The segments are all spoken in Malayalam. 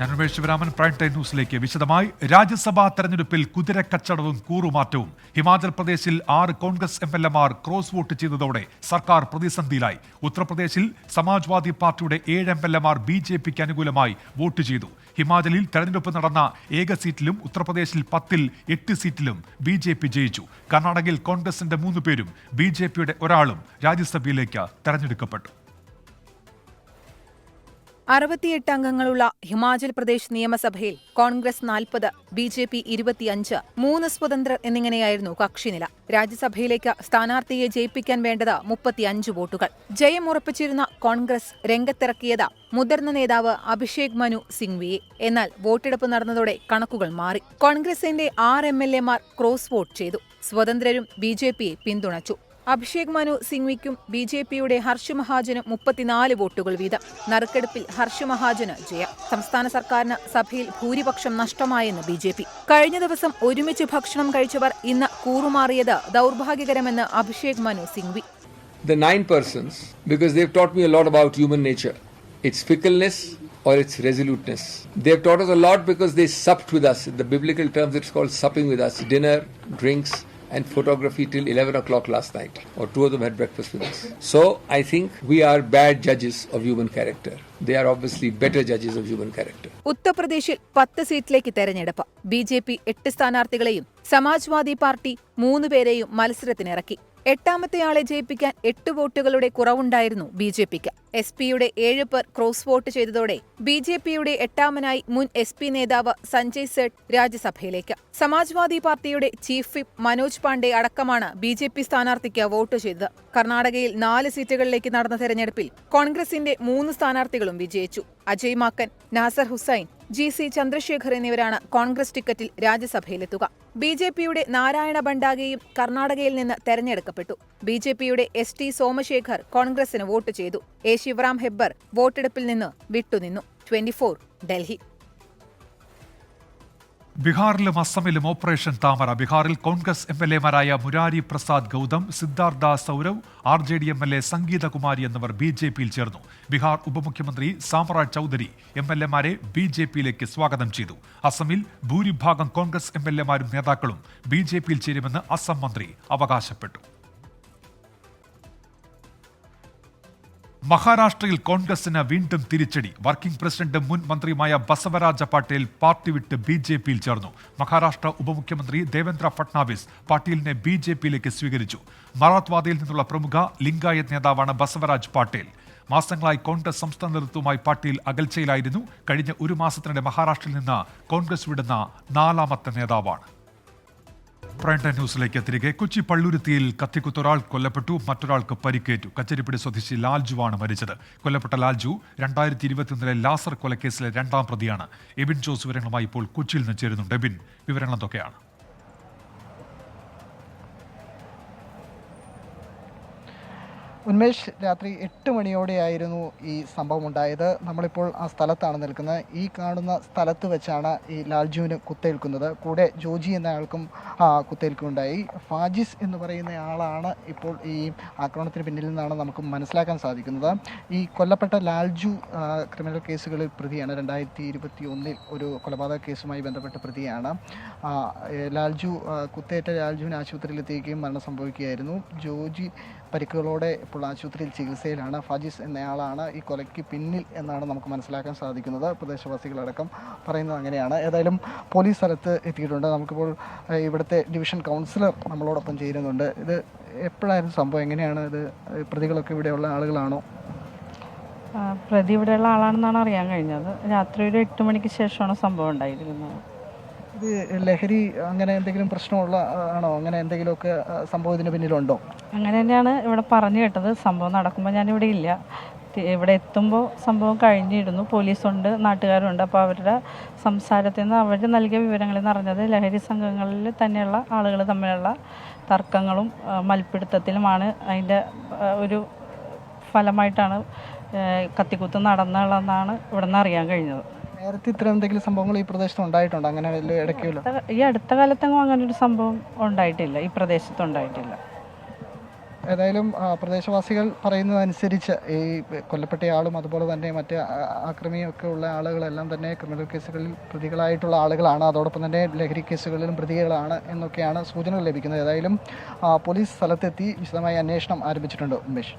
ഞാൻ രമേശ് ശിവരാമൻ. പ്രൈം ടൈം ന്യൂസിലേക്ക് വിശദമായി. രാജ്യസഭാ തെരഞ്ഞെടുപ്പിൽ കുതിരക്കച്ചടവും കൂറുമാറ്റവും. ഹിമാചൽ പ്രദേശിൽ 6 കോൺഗ്രസ് MLA-മാർ ക്രോസ് വോട്ട് ചെയ്തതോടെ സർക്കാർ പ്രതിസന്ധിയിലായി. ഉത്തർപ്രദേശിൽ സമാജ്വാദി പാർട്ടിയുടെ 7 MLA-മാർ BJPക്ക് അനുകൂലമായി വോട്ട് ചെയ്തു. ഹിമാചലിൽ തെരഞ്ഞെടുപ്പ് നടന്ന ഏക സീറ്റിലും ഉത്തർപ്രദേശിൽ 10-ൽ 8 സീറ്റിലും BJP ജയിച്ചു. കർണാടകയിൽ കോൺഗ്രസിന്റെ 3 പേരും BJPയുടെ ഒരാളും രാജ്യസഭയിലേക്ക് തെരഞ്ഞെടുക്കപ്പെട്ടു. 68 അംഗങ്ങളുള്ള ഹിമാചൽ പ്രദേശ് നിയമസഭയിൽ കോൺഗ്രസ് 40, BJP 25, 3 സ്വതന്ത്രർ എന്നിങ്ങനെയായിരുന്നു കക്ഷിനില. രാജ്യസഭയിലേക്ക് സ്ഥാനാർത്ഥിയെ ജയിപ്പിക്കാൻ വേണ്ടത് 35 വോട്ടുകൾ. ജയം ഉറപ്പിച്ചിരുന്ന കോൺഗ്രസ് രംഗത്തിറക്കിയത് മുതിർന്ന നേതാവ് അഭിഷേക് മനു സിംഗ്വിയെ. എന്നാൽ വോട്ടെടുപ്പ് നടന്നതോടെ കണക്കുകൾ മാറി. കോൺഗ്രസിന്റെ 6 MLA-മാർ ക്രോസ് വോട്ട് ചെയ്തു. സ്വതന്ത്രരും BJPയെ പിന്തുണച്ചു. അഭിഷേക് മനു സിംഗ്വിക്കും BJPയുടെ ഹർഷ് മഹാജനും 34 വോട്ടുകൾ വീതം. നറുക്കെടുപ്പിൽ ഹർഷ് മഹാജന് ജയം. സംസ്ഥാന സർക്കാരിന് സഭയിൽ ഭൂരിപക്ഷം നഷ്ടമായെന്ന് BJP. കഴിഞ്ഞ ദിവസം ഒരുമിച്ച് ഭക്ഷണം കഴിച്ചവർ ഇന്ന് കൂറുമാറിയത് ദൗർഭാഗ്യകരമെന്ന് Abhishek Manu Singhvi. The 9 persons, because they've taught me a lot about human nature, its fickleness or its resoluteness. They've taught us a lot because they supped with us. In the biblical terms, it's called supping with us. Dinner, drinks, and photography till 11 o'clock last night, or 2 of them had breakfast with us. So I think we are bad judges of human character. They are obviously better judges of human character. ഉത്തർപ്രദേശിൽ 10 സീറ്റിലേക്ക് തെരഞ്ഞെടുപ്പ്. BJP 8 സ്ഥാനാർത്ഥികളെയും സമാജ്വാദി പാർട്ടി 3 പേരെയും മത്സരത്തിനിറക്കി. 8ാമത്തെയാളെ ജയിപ്പിക്കാൻ 8 വോട്ടുകളുടെ കുറവുണ്ടായിരുന്നു BJPക്ക്. SP-യുടെ 7 പേർ ക്രോസ് വോട്ട് ചെയ്തതോടെ BJPയുടെ 8ാമനായി മുൻ SP നേതാവ് സഞ്ജയ് സേഠ് രാജ്യസഭയിലേക്ക്. സമാജ്വാദി പാർട്ടിയുടെ ചീഫ് വിപ്പ് മനോജ് പാണ്ഡെ അടക്കമാണ് BJP സ്ഥാനാർത്ഥിക്ക് വോട്ട് ചെയ്തത്. കർണാടകയിൽ 4 സീറ്റുകളിലേക്ക് നടന്ന തെരഞ്ഞെടുപ്പിൽ കോൺഗ്രസിന്റെ 3 സ്ഥാനാർത്ഥികളും വിജയിച്ചു. അജയ് മാക്കൻ, നാസർ ഹുസൈൻ, GC ചന്ദ്രശേഖർ എന്നിവരാണ് കോൺഗ്രസ് ടിക്കറ്റിൽ രാജ്യസഭയിലെത്തുക. BJPയുടെ നാരായണ ഭണ്ഡാരിയും കർണാടകയിൽ നിന്ന് തെരഞ്ഞെടുക്കപ്പെട്ടു. BJPയുടെ ST സോമശേഖർ കോൺഗ്രസിന് വോട്ട് ചെയ്തു. ശിവറാം ഹെബ്ബർ വോട്ടെടുപ്പിൽ നിന്ന് വിട്ടുനിന്നു. 24 ഡൽഹി. ബീഹാറിലും അസമിലും ഓപ്പറേഷൻ താമര. ബീഹാറിൽ കോൺഗ്രസ് MLA-മാരായ മുരാരി പ്രസാദ് ഗൗതം, സിദ്ധാർത്ഥ സൗരവ്, RJD MLA സംഗീതകുമാരി എന്നിവർ BJPയിൽ ചേർന്നു. ബീഹാർ ഉപമുഖ്യമന്ത്രി സാമ്രാജ് ചൌധരി MLA-മാരെ BJPയിലേക്ക് സ്വാഗതം ചെയ്തു. അസമിൽ ഭൂരിഭാഗം കോൺഗ്രസ് MLA-മാരും നേതാക്കളും BJPയിൽ ചേരുമെന്ന് അസം മന്ത്രി അവകാശപ്പെട്ടു. മഹാരാഷ്ട്രയിൽ കോൺഗ്രസിന് വീണ്ടും തിരിച്ചടി. വർക്കിംഗ് പ്രസിഡന്റും മുൻ മന്ത്രിയുമായ ബസവരാജ പാട്ടീൽ പാർട്ടി വിട്ട് BJPയിൽ ചേർന്നു. മഹാരാഷ്ട്ര ഉപമുഖ്യമന്ത്രി ദേവേന്ദ്ര ഫട്നാവിസ് പാട്ടീലിനെ BJPയിലേക്ക് സ്വീകരിച്ചു. മറാത്ത്വാദയിൽ നിന്നുള്ള പ്രമുഖ ലിംഗായത്ത് നേതാവാണ് ബസവരാജ് പാട്ടീൽ. മാസങ്ങളായി കോൺഗ്രസ് സംസ്ഥാന നേതൃത്വവുമായി പാട്ടീൽ അകൽച്ചയിലായിരുന്നു. കഴിഞ്ഞ 1 മാസത്തിനിടെ മഹാരാഷ്ട്രയിൽ നിന്ന് കോൺഗ്രസ് വിടുന്ന 4ാമത്തെ നേതാവാണ്. പ്രൈം ടൈം ന്യൂസിലേക്ക് തിരികെ. കൊച്ചി പള്ളുരുത്തിയിൽ കത്തിക്കുത്തൊരാൾ കൊല്ലപ്പെട്ടു, മറ്റൊരാൾക്ക് പരിക്കേറ്റു. കച്ചേരിപ്പടി സ്വദേശി ലാൽജുവാണ് മരിച്ചത്. കൊല്ലപ്പെട്ട ലാൽജു 2021 ലാസർ കൊലക്കേസിലെ 2ാം പ്രതിയാണ്. എബിൻ ജോസ് വിവരങ്ങളുമായി ഇപ്പോൾ കൊച്ചിയിൽ നിന്ന് ചേരുന്നുണ്ട്. എബിൻ, വിവരങ്ങൾ എന്തൊക്കെയാണ്? ഉന്മേഷ്, രാത്രി 8 മണിയോടെയായിരുന്നു ഈ സംഭവം ഉണ്ടായത്. നമ്മളിപ്പോൾ ആ സ്ഥലത്താണ് നിൽക്കുന്നത്. ഈ കാണുന്ന സ്ഥലത്ത് വെച്ചാണ് ഈ ലാൽജുവിന് കുത്തേൽക്കുന്നത്. കൂടെ ജോജി എന്ന ആൾക്കും കുത്തേൽക്കുണ്ടായി. ഫാജിസ് എന്ന് പറയുന്ന ആളാണ് ഇപ്പോൾ ഈ ആക്രമണത്തിന് പിന്നിൽ നിന്നാണ് നമുക്ക് മനസ്സിലാക്കാൻ സാധിക്കുന്നത്. ഈ കൊല്ലപ്പെട്ട ലാൽജു ക്രിമിനൽ കേസുകളിൽ പ്രതിയാണ്. 2021 ഒരു കൊലപാതക കേസുമായി ബന്ധപ്പെട്ട പ്രതിയാണ്. കുത്തേറ്റ ലാൽജുവിനെ ആശുപത്രിയിലെത്തിക്കുകയും മരണം സംഭവിക്കുകയായിരുന്നു. ജോജി പരിക്കുകളോടെ ഇപ്പോൾ ആശുപത്രിയിൽ ചികിത്സയിലാണ്. ഫാജിസ് എന്നയാളാണ് ഈ കൊലയ്ക്ക് പിന്നിൽ എന്നാണ് നമുക്ക് മനസ്സിലാക്കാൻ സാധിക്കുന്നത്. പ്രദേശവാസികളടക്കം പറയുന്നത് അങ്ങനെയാണ്. ഏതായാലും പോലീസ് സ്ഥലത്ത് എത്തിയിട്ടുണ്ട്. നമുക്കിപ്പോൾ ഇവിടുത്തെ ഡിവിഷൻ കൗൺസിലർ നമ്മളോടൊപ്പം ചേരുന്നുണ്ട്. ഇത് എപ്പോഴായിരുന്നു സംഭവം? എങ്ങനെയാണ് ഇത്? പ്രതികളൊക്കെ ഇവിടെയുള്ള ആളുകളാണോ? പ്രതി ഇവിടെയുള്ള ആളാണെന്നാണ് അറിയാൻ കഴിഞ്ഞത്. രാത്രി ഒരു 8 മണിക്ക് ശേഷമാണ് സംഭവം ഉണ്ടായിരിക്കുന്നത്. ഇത് ലഹരി അങ്ങനെ എന്തെങ്കിലും പ്രശ്നമുള്ള ആണോ? അങ്ങനെ എന്തെങ്കിലുമൊക്കെ സംഭവത്തിന് പിന്നിലുണ്ടോ? അങ്ങനെ തന്നെയാണ് ഇവിടെ പറഞ്ഞു കേട്ടത്. സംഭവം നടക്കുമ്പോൾ ഞാനിവിടെ ഇല്ല. ഇവിടെ എത്തുമ്പോൾ സംഭവം കഴിഞ്ഞിരുന്നു. പോലീസുണ്ട്, നാട്ടുകാരുണ്ട്. അപ്പോൾ അവരുടെ സംസാരത്തിൽ നിന്ന് അവർ നൽകിയ വിവരങ്ങളിൽ നിന്ന് അറിഞ്ഞത് ലഹരി സംഘങ്ങളിൽ തന്നെയുള്ള ആളുകൾ തമ്മിലുള്ള തർക്കങ്ങളും മൽപ്പിടുത്തത്തിലുമാണ്. അതിൻ്റെ ഒരു ഫലമായിട്ടാണ് കത്തിക്കുത്ത് നടന്നുള്ളതെന്നാണ് ഇവിടെ നിന്ന് അറിയാൻ കഴിഞ്ഞത്. നേരത്തെ ഇത്തരം എന്തെങ്കിലും സംഭവങ്ങൾ ഈ പ്രദേശത്ത് ഉണ്ടായിട്ടുണ്ടോ? അങ്ങനെ ഈ അടുത്ത കാലത്തെങ്ങും അങ്ങനെ ഒരു സംഭവം ഉണ്ടായിട്ടില്ല, ഈ പ്രദേശത്ത് ഉണ്ടായിട്ടില്ല. ഏതായാലും പ്രദേശവാസികൾ പറയുന്നതനുസരിച്ച് ഈ കൊല്ലപ്പെട്ടയാളും അതുപോലെ തന്നെ മറ്റ് ആക്രമിയൊക്കെ ഉള്ള ആളുകളെല്ലാം തന്നെ ക്രിമിനൽ കേസുകളിൽ പ്രതികളായിട്ടുള്ള ആളുകളാണ്. അതോടൊപ്പം തന്നെ ലഹരി കേസുകളിലും പ്രതികളാണ് എന്നൊക്കെയാണ് സൂചനകൾ ലഭിക്കുന്നത്. ഏതായാലും പോലീസ് സ്ഥലത്തെത്തി വിശദമായ അന്വേഷണം ആരംഭിച്ചിട്ടുണ്ട്. ഉമേഷ്.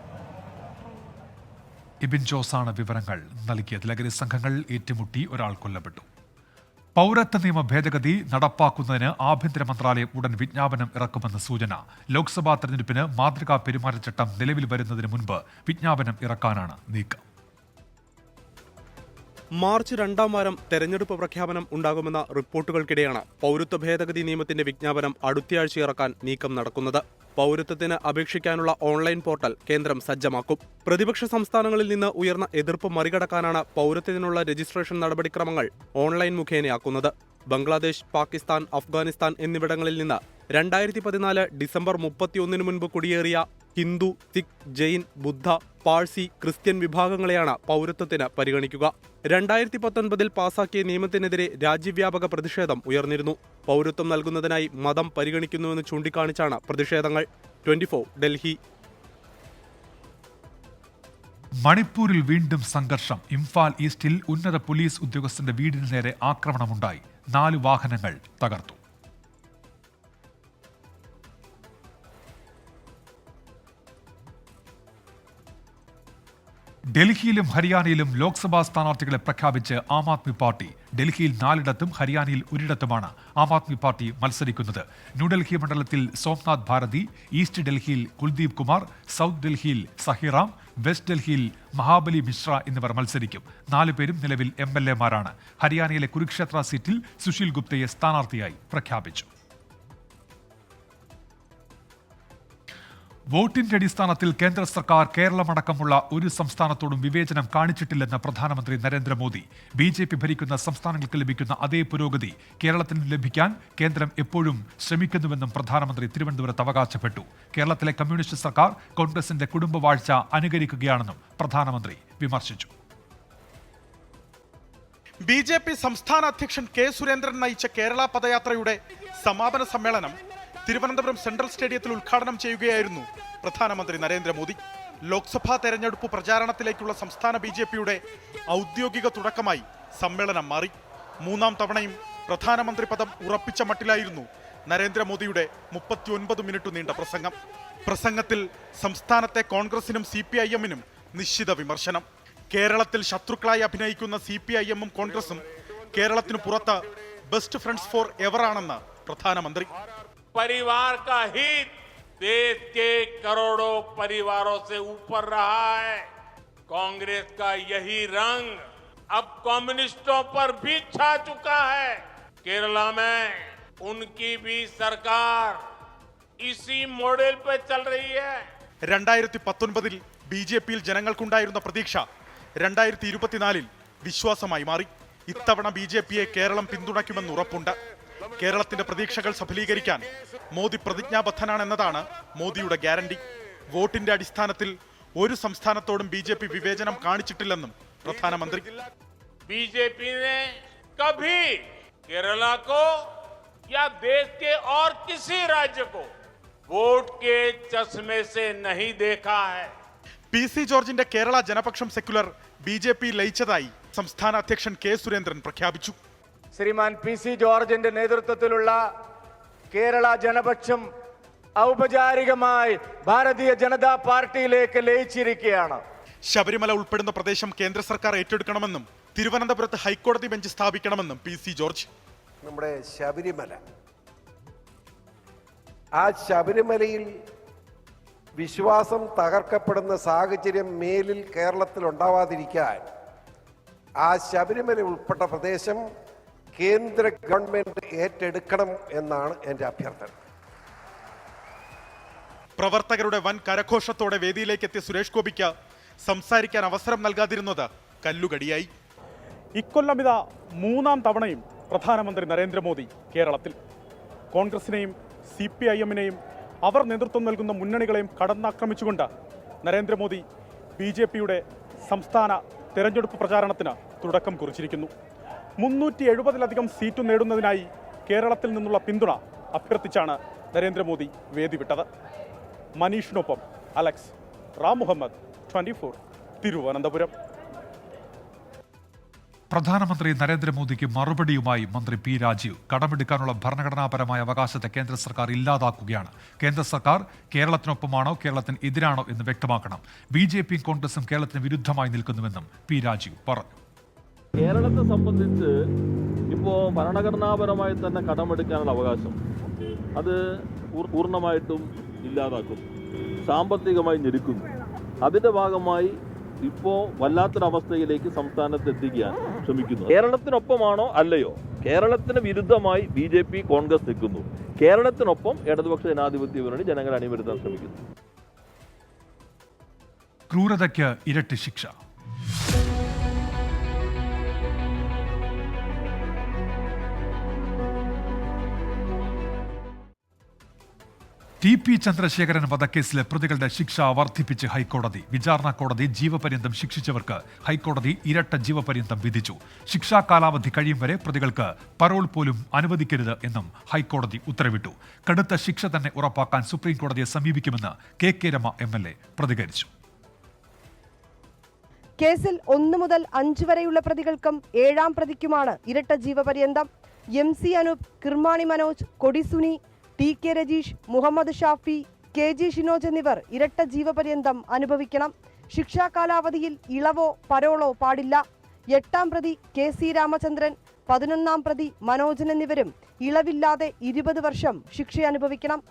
ഇബിൻ ജോസാണ് വിവരങ്ങൾ നൽകിയത്. ലഹരി സംഘങ്ങൾ ഏറ്റുമുട്ടി ഒരാൾ കൊല്ലപ്പെട്ടു. പൗരത്വ നിയമ ഭേദഗതി നടപ്പാക്കുന്നതിന് ആഭ്യന്തര മന്ത്രാലയം ഉടൻ വിജ്ഞാപനം ഇറക്കുമെന്ന് സൂചന. ലോക്സഭാ തെരഞ്ഞെടുപ്പിന് മാതൃകാ പെരുമാറ്റച്ചട്ടം നിലവിൽ വരുന്നതിന് മുൻപ് വിജ്ഞാപനം ഇറക്കാനാണ് നീക്കം. മാർച്ച് 2-ാം വാരം തെരഞ്ഞെടുപ്പ് പ്രഖ്യാപനം ഉണ്ടാകുമെന്ന റിപ്പോർട്ടുകൾക്കിടെയാണ് പൗരത്വ ഭേദഗതി നിയമത്തിന്റെ വിജ്ഞാപനം അടുത്തയാഴ്ച ഇറക്കാൻ നീക്കം നടക്കുന്നത്. പൗരത്വത്തിന് അപേക്ഷിക്കാനുള്ള ഓൺലൈൻ പോർട്ടൽ കേന്ദ്രം സജ്ജമാക്കും. പ്രതിപക്ഷ സംസ്ഥാനങ്ങളിൽ നിന്ന് ഉയർന്ന എതിർപ്പ് മറികടക്കാനാണ് പൗരത്വത്തിനുള്ള രജിസ്ട്രേഷൻ നടപടിക്രമങ്ങൾ ഓൺലൈൻ മുഖേനയാക്കുന്നത്. ബംഗ്ലാദേശ്, പാകിസ്ഥാൻ, അഫ്ഗാനിസ്ഥാൻ എന്നിവിടങ്ങളിൽ നിന്ന് 2014 ഡിസംബർ 31 മുൻപ് കുടിയേറിയ ഹിന്ദു, സിഖ്, ജെയിൻ, ബുദ്ധ, പാഴ്സി, ക്രിസ്ത്യൻ വിഭാഗങ്ങളെയാണ് പൗരത്വത്തിന് പരിഗണിക്കുക. 2019 പാസാക്കിയ നിയമത്തിനെതിരെ രാജ്യവ്യാപക പ്രതിഷേധം ഉയർന്നിരുന്നു. പൗരത്വം നൽകുന്നതിനായി മതം പരിഗണിക്കുന്നുവെന്ന് ചൂണ്ടിക്കാണിച്ചാണ് പ്രതിഷേധങ്ങൾ. 24 ഡൽഹി. മണിപ്പൂരിൽ വീണ്ടും സംഘർഷം. ഇംഫാൽ ഈസ്റ്റിൽ ഉന്നത പോലീസ് ഉദ്യോഗസ്ഥന്റെ വീടിന് നേരെ ആക്രമണമുണ്ടായി. 4 വാഹനങ്ങൾ തകർത്തു. ഡൽഹിയിലും ഹരിയാനയിലും ലോക്സഭാ സ്ഥാനാർത്ഥികളെ പ്രഖ്യാപിച്ച് ആം ആദ്മി പാർട്ടി. ഡൽഹിയിൽ 4ഇടത്തും ഹരിയാനയിൽ 1ഇടത്തുമാണ് ആം ആദ്മി പാർട്ടി മത്സരിക്കുന്നത്. ന്യൂഡൽഹി മണ്ഡലത്തിൽ സോംനാഥ് ഭാരതി, ഈസ്റ്റ് ഡൽഹിയിൽ കുൽദീപ് കുമാർ, സൗത്ത് ഡൽഹിയിൽ സഹിറാം, വെസ്റ്റ് ഡൽഹിയിൽ മഹാബലി മിശ്ര എന്നിവർ മത്സരിക്കും. 4 പേരും നിലവിൽ MLA-മാരാണ്. ഹരിയാനയിലെ കുരുക്ഷേത്ര സീറ്റിൽ സുശീൽ ഗുപ്തയെ സ്ഥാനാർത്ഥിയായി പ്രഖ്യാപിച്ചു. വോട്ടിന്റെ അടിസ്ഥാനത്തിൽ കേന്ദ്ര സർക്കാർ കേരളമടക്കമുള്ള ഒരു സംസ്ഥാനത്തോടും വിവേചനം കാണിച്ചിട്ടില്ലെന്ന് പ്രധാനമന്ത്രി നരേന്ദ്രമോദി. BJP ഭരിക്കുന്ന സംസ്ഥാനങ്ങൾക്ക് ലഭിക്കുന്ന അതേ പുരോഗതി കേരളത്തിന് ലഭിക്കാൻ കേന്ദ്രം എപ്പോഴും ശ്രമിക്കുന്നുവെന്നും പ്രധാനമന്ത്രി തിരുവനന്തപുരത്ത് അവകാശപ്പെട്ടു. കേരളത്തിലെ കമ്മ്യൂണിസ്റ്റ് സർക്കാർ കോൺഗ്രസിന്റെ കുടുംബവാഴ്ച അനുകരിക്കുകയാണെന്നും പ്രധാനമന്ത്രി വിമർശിച്ചു. BJP സംസ്ഥാന അധ്യക്ഷൻ കെ സുരേന്ദ്രൻ നയിച്ച കേരള പദയാത്രയുടെ സമാപന സമ്മേളനം തിരുവനന്തപുരം സെൻട്രൽ സ്റ്റേഡിയത്തിൽ ഉദ്ഘാടനം ചെയ്യുകയായിരുന്നു പ്രധാനമന്ത്രി നരേന്ദ്രമോദി. ലോക്സഭാ തെരഞ്ഞെടുപ്പ് പ്രചാരണത്തിലേക്കുള്ള സംസ്ഥാന BJPയുടെ ഔദ്യോഗിക തുടക്കമായി സമ്മേളനം മാറി. 3-ാം തവണയും പ്രധാനമന്ത്രി പദം ഉറപ്പിച്ച മട്ടിലായിരുന്നു നരേന്ദ്രമോദിയുടെ 39 മിനിറ്റ് നീണ്ട പ്രസംഗം. പ്രസംഗത്തിൽ സംസ്ഥാനത്തെ കോൺഗ്രസിനും CPIM-നും നിശ്ചിത വിമർശനം. കേരളത്തിൽ ശത്രുക്കളായി അഭിനയിക്കുന്ന CPIM-ഉം കോൺഗ്രസും കേരളത്തിന് പുറത്ത് ബെസ്റ്റ് ഫ്രണ്ട്സ് ഫോർ എവർ ആണെന്ന് പ്രധാനമന്ത്രി. परिवार का हित देश के करोड़ों परिवारों से ऊपर रहा है. कांग्रेस का यही रंग अब कम्युनिस्टों पर भी छा चुका है. केरला में उनकी भी सरकार इसी मॉडल पे चल रही है. 2019 BJP-യിൽ ജനങ്ങൾക്കുണ്ടായിരുന്ന പ്രതീക്ഷ 2024 വിശ്വാസമായി മാറി. ഇത്തവണ BJP-യെ കേരളം പിന്തുണയ്ക്കുമെന്ന് ഉറപ്പുണ്ട്. കേരളത്തിന്റെ പ്രതീക്ഷകൾ സഫലീകരിക്കാൻ മോദി പ്രതിജ്ഞാബദ്ധനാണെന്നതാണ് മോദിയുടെ ഗ്യാരണ്ടി. വോട്ടിന്റെ അടിസ്ഥാനത്തിൽ ഒരു സംസ്ഥാനത്തോടും BJP വിവേചനം കാണിച്ചിട്ടില്ലെന്നും പ്രധാനമന്ത്രി. BJP ने कभी केरला को या देश के और किसी राज्य को वोट के चश्मे से नहीं देखा है. PC ജോർജിന്റെ കേരള ജനപക്ഷം സെക്യുലർ BJP ലയിച്ചതായി സംസ്ഥാന അധ്യക്ഷൻ കെ സുരേന്ദ്രൻ പ്രഖ്യാപിച്ചു. ശ്രീമാൻ PC ജോർജിന്റെ നേതൃത്വത്തിലുള്ള കേരള ജനപക്ഷം ഔപചാരികമായി ഭാരതീയ ജനതാ പാർട്ടിയിലേക്ക് ലയിച്ചിരിക്കുകയാണ്. ശബരിമല ഉൾപ്പെടുന്ന പ്രദേശം കേന്ദ്ര സർക്കാർ ഏറ്റെടുക്കണമെന്നും തിരുവനന്തപുരത്ത് ഹൈക്കോടതി ബെഞ്ച് സ്ഥാപിക്കണമെന്നും PC ജോർജ്. നമ്മുടെ ശബരിമല, ആ ശബരിമലയിൽ വിശ്വാസം തകർക്കപ്പെടുന്ന സാഹചര്യം മേലിൽ കേരളത്തിൽ ഉണ്ടാവാതിരിക്കാൻ ആ ശബരിമല ഉൾപ്പെട്ട പ്രദേശം കേന്ദ്ര ഗവൺമെന്റ് ഏറ്റെടുക്കണം എന്നാണ് എൻ്റെ അഭ്യർത്ഥന. പ്രവർത്തകരുടെ വൻ കരഘോഷത്തോടെ വേദിയിലേക്ക് എത്തിയ സുരേഷ് ഗോപിക്ക് സംസാരിക്കാൻ അവസരം നൽകാതിരുന്നത് കല്ലുകടിയായി. ഇക്കൊല്ലം ഇതാ 3-ാം തവണയും പ്രധാനമന്ത്രി നരേന്ദ്രമോദി കേരളത്തിൽ. കോൺഗ്രസിനെയും CPIM-നെയും അവർ നേതൃത്വം നൽകുന്ന മുന്നണികളെയും കടന്നാക്രമിച്ചുകൊണ്ട് നരേന്ദ്രമോദി BJP-യുടെ സംസ്ഥാന തെരഞ്ഞെടുപ്പ് പ്രചാരണത്തിന് തുടക്കം കുറിച്ചിരിക്കുന്നു. 370-ലധികം സീറ്റ് നേടുന്നതിനായി കേരളത്തിൽ നിന്നുള്ള പിന്തുണ അഭ്യർത്ഥിച്ചാണ് നരേന്ദ്രമോദി വേദി വിട്ടത്. മനീഷിനൊപ്പം അലക്സ് റാം മുഹമ്മദ്, 24, തിരുവനന്തപുരം. പ്രധാനമന്ത്രി നരേന്ദ്രമോദിക്ക് മറുപടിയുമായി മന്ത്രി പി രാജീവ്. കടമെടുക്കാനുള്ള ഭരണഘടനാപരമായ അവകാശത്തെ കേന്ദ്ര സർക്കാർ ഇല്ലാതാക്കുകയാണ്. കേന്ദ്ര സർക്കാർ കേരളത്തിനൊപ്പമാണോ കേരളത്തിന് എതിരാണോ എന്ന് വ്യക്തമാക്കണം. BJPയും കോൺഗ്രസും കേരളത്തിന് വിരുദ്ധമായി നിൽക്കുന്നുവെന്നും പി രാജീവ് പറഞ്ഞു. കേരളത്തെ സംബന്ധിച്ച് ഇപ്പോൾ ഭരണഘടനാപരമായി തന്നെ കടമെടുക്കാനുള്ള അവകാശം അത് പൂർണ്ണമായിട്ടും ഇല്ലാതാക്കുന്നു, സാമ്പത്തികമായി ഞെരുക്കുന്നു. അതിൻ്റെ ഭാഗമായി ഇപ്പോൾ വല്ലാത്തൊരവസ്ഥയിലേക്ക് സംസ്ഥാനത്ത് എത്തിക്കാൻ ശ്രമിക്കുന്നു. കേരളത്തിനൊപ്പമാണോ അല്ലയോ? കേരളത്തിന് വിരുദ്ധമായി BJP കോൺഗ്രസ് നിൽക്കുന്നു. കേരളത്തിനൊപ്പം ഇടതുപക്ഷ ജനാധിപത്യ മുന്നണി ജനങ്ങളെ അണിനിരത്താൻ ശ്രമിക്കുന്നു. ക്രൂരതയ്ക്ക് ഇരട്ടി ശിക്ഷ. TP ചന്ദ്രശേഖരൻ വധക്കേസിലെ പ്രതികളുടെ ശിക്ഷ വർദ്ധിപ്പിച്ച് ഹൈക്കോടതി. വിചാരണ കോടതി ജീവപര്യന്തം ശിക്ഷിച്ചവർക്ക് ഹൈക്കോടതി ഇരട്ട ജീവപര്യന്തം വിധിച്ചു. ശിക്ഷാ കാലാവധി കഴിയും വരെ പ്രതികൾക്ക് പരോൾ പോലും അനുവദിക്കരുത് എന്നും ഹൈക്കോടതി ഉത്തരവിട്ടു. കടുത്ത ശിക്ഷ തന്നെ ഉറപ്പാക്കാൻ സുപ്രീം കോടതിയെ സമീപിക്കുമെന്ന് KK രമ MLA പ്രതികരിച്ചു. കേസിൽ 1 മുതൽ 5 വരെയുള്ള പ്രതികൾക്കും 7ാം പ്രതിക്കുമാണ് ഇരട്ട ജീവപര്യന്തം. MC Anoop, Kirmani Manoj, Kodi Suni, TK Rajeesh, Muhammad Shafi, KG Shinoj എന്നിവർ ഇരട്ട ജീവപര്യന്തം അനുഭവിക്കണം. ശിക്ഷാ കാലാവധിയിൽ ഇളവോ പരോളോ പാടില്ല. 8ാം പ്രതി KC രാമചന്ദ്രൻ, 11ാം പ്രതി മനോജൻ എന്നിവരും ഇളവില്ലാതെ 20 വർഷം ശിക്ഷ അനുഭവിക്കണം.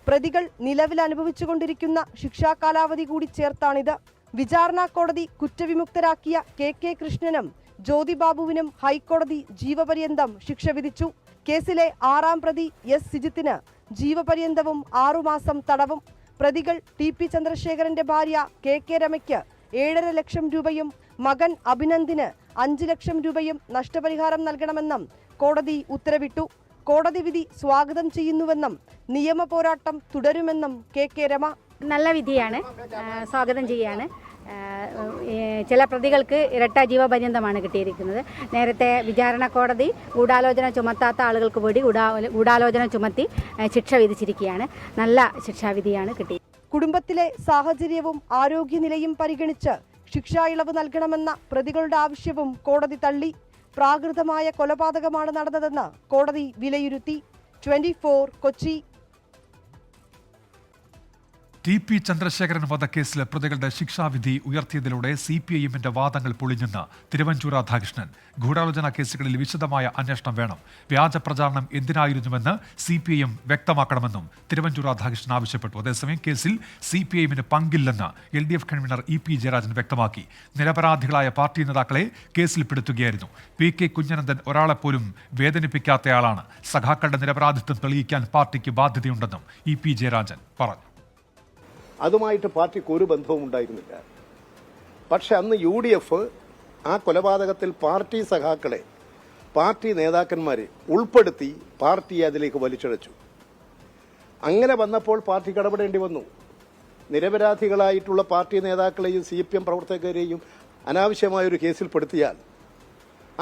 പ്രതികൾ നിലവിൽ അനുഭവിച്ചുകൊണ്ടിരിക്കുന്ന ശിക്ഷാ കാലാവധി കൂടി ചേർത്താണിത്. വിചാരണ കോടതി കുറ്റവിമുക്തരാക്കിയ KK കൃഷ്ണനും ജ്യോതി ബാബുവിനും ഹൈക്കോടതി ജീവപര്യന്തം ശിക്ഷ വിധിച്ചു. കേസിലെ 6ാം പ്രതി S സിജിത്തിന് ജീവപര്യന്തവും 6 മാസം തടവും. പ്രതികൾ TP ചന്ദ്രശേഖരന്റെ ഭാര്യ KK രമയ്ക്ക് 7.5 ലക്ഷം രൂപയും മകൻ അഭിനന്ദിന് 5 ലക്ഷം രൂപയും നഷ്ടപരിഹാരം നൽകണമെന്നും കോടതി ഉത്തരവിട്ടു. കോടതി വിധി സ്വാഗതം ചെയ്യുന്നുവെന്നും നിയമ പോരാട്ടം തുടരുമെന്നും KK രമ. നല്ല വിധിയാണ്, സ്വാഗതം ചെയ്യാണ്. ചില പ്രതികൾക്ക് ഇരട്ട ജീവപര്യന്തമാണ് കിട്ടിയിരിക്കുന്നത്. നേരത്തെ വിചാരണ കോടതി ഗൂഢാലോചന ചുമത്താത്ത ആളുകൾക്ക് കൂടി ഗൂഢാലോചന ചുമത്തി ശിക്ഷ വിധിച്ചിരിക്കുകയാണ്. നല്ല ശിക്ഷാവിധിയാണ് കിട്ടിയത്. കുടുംബത്തിലെ സാഹചര്യവും ആരോഗ്യനിലയും പരിഗണിച്ച് ശിക്ഷാ ഇളവ് നൽകണമെന്ന പ്രതികളുടെ ആവശ്യവും കോടതി തള്ളി. പ്രാകൃതമായ കൊലപാതകമാണ് നടന്നതെന്ന് കോടതി വിലയിരുത്തി. 24 കൊച്ചി. TP ചന്ദ്രശേഖരൻ വധക്കേസിലെ പ്രതികളുടെ ശിക്ഷാവിധി ഉയർത്തിയതിലൂടെ CPIMന്റെ വാദങ്ങൾ പൊളിഞ്ഞെന്ന് തിരുവഞ്ചൂർ രാധാകൃഷ്ണൻ. ഗൂഢാലോചന കേസുകളിൽ വിശദമായ അന്വേഷണം വേണം. വ്യാജ പ്രചാരണം എന്തിനായിരുന്നുവെന്ന് CPIM വ്യക്തമാക്കണമെന്നും തിരുവഞ്ചൂർ രാധാകൃഷ്ണൻ ആവശ്യപ്പെട്ടു. അതേസമയം കേസിൽ CPIMന് പങ്കില്ലെന്ന് LDF കൺവീനർ EP ജയരാജൻ വ്യക്തമാക്കി. നിരപരാധികളായ പാർട്ടി നേതാക്കളെ കേസിൽപ്പെടുത്തുകയായിരുന്നു. PK കുഞ്ഞനന്ദൻ ഒരാളെപ്പോലും വേദനിപ്പിക്കാത്തയാളാണ്. സഖാക്കളുടെ നിരപരാധിത്വം തെളിയിക്കാൻ പാർട്ടിക്ക് ബാധ്യതയുണ്ടെന്നും EP ജയരാജൻ പറഞ്ഞു. അതുമായിട്ട് പാർട്ടിക്ക് ഒരു ബന്ധവും ഉണ്ടായിരുന്നില്ല. പക്ഷെ അന്ന് UDF ആ കൊലപാതകത്തിൽ പാർട്ടി സഖാക്കളെ, പാർട്ടി നേതാക്കന്മാരെ ഉൾപ്പെടുത്തി പാർട്ടിയെ അതിലേക്ക് വലിച്ചിഴച്ചു. അങ്ങനെ വന്നപ്പോൾ പാർട്ടിക്ക് ഇടപെടേണ്ടി വന്നു. നിരപരാധികളായിട്ടുള്ള പാർട്ടി നേതാക്കളെയും CPM പ്രവർത്തകരെയും അനാവശ്യമായൊരു കേസിൽപ്പെടുത്തിയാൽ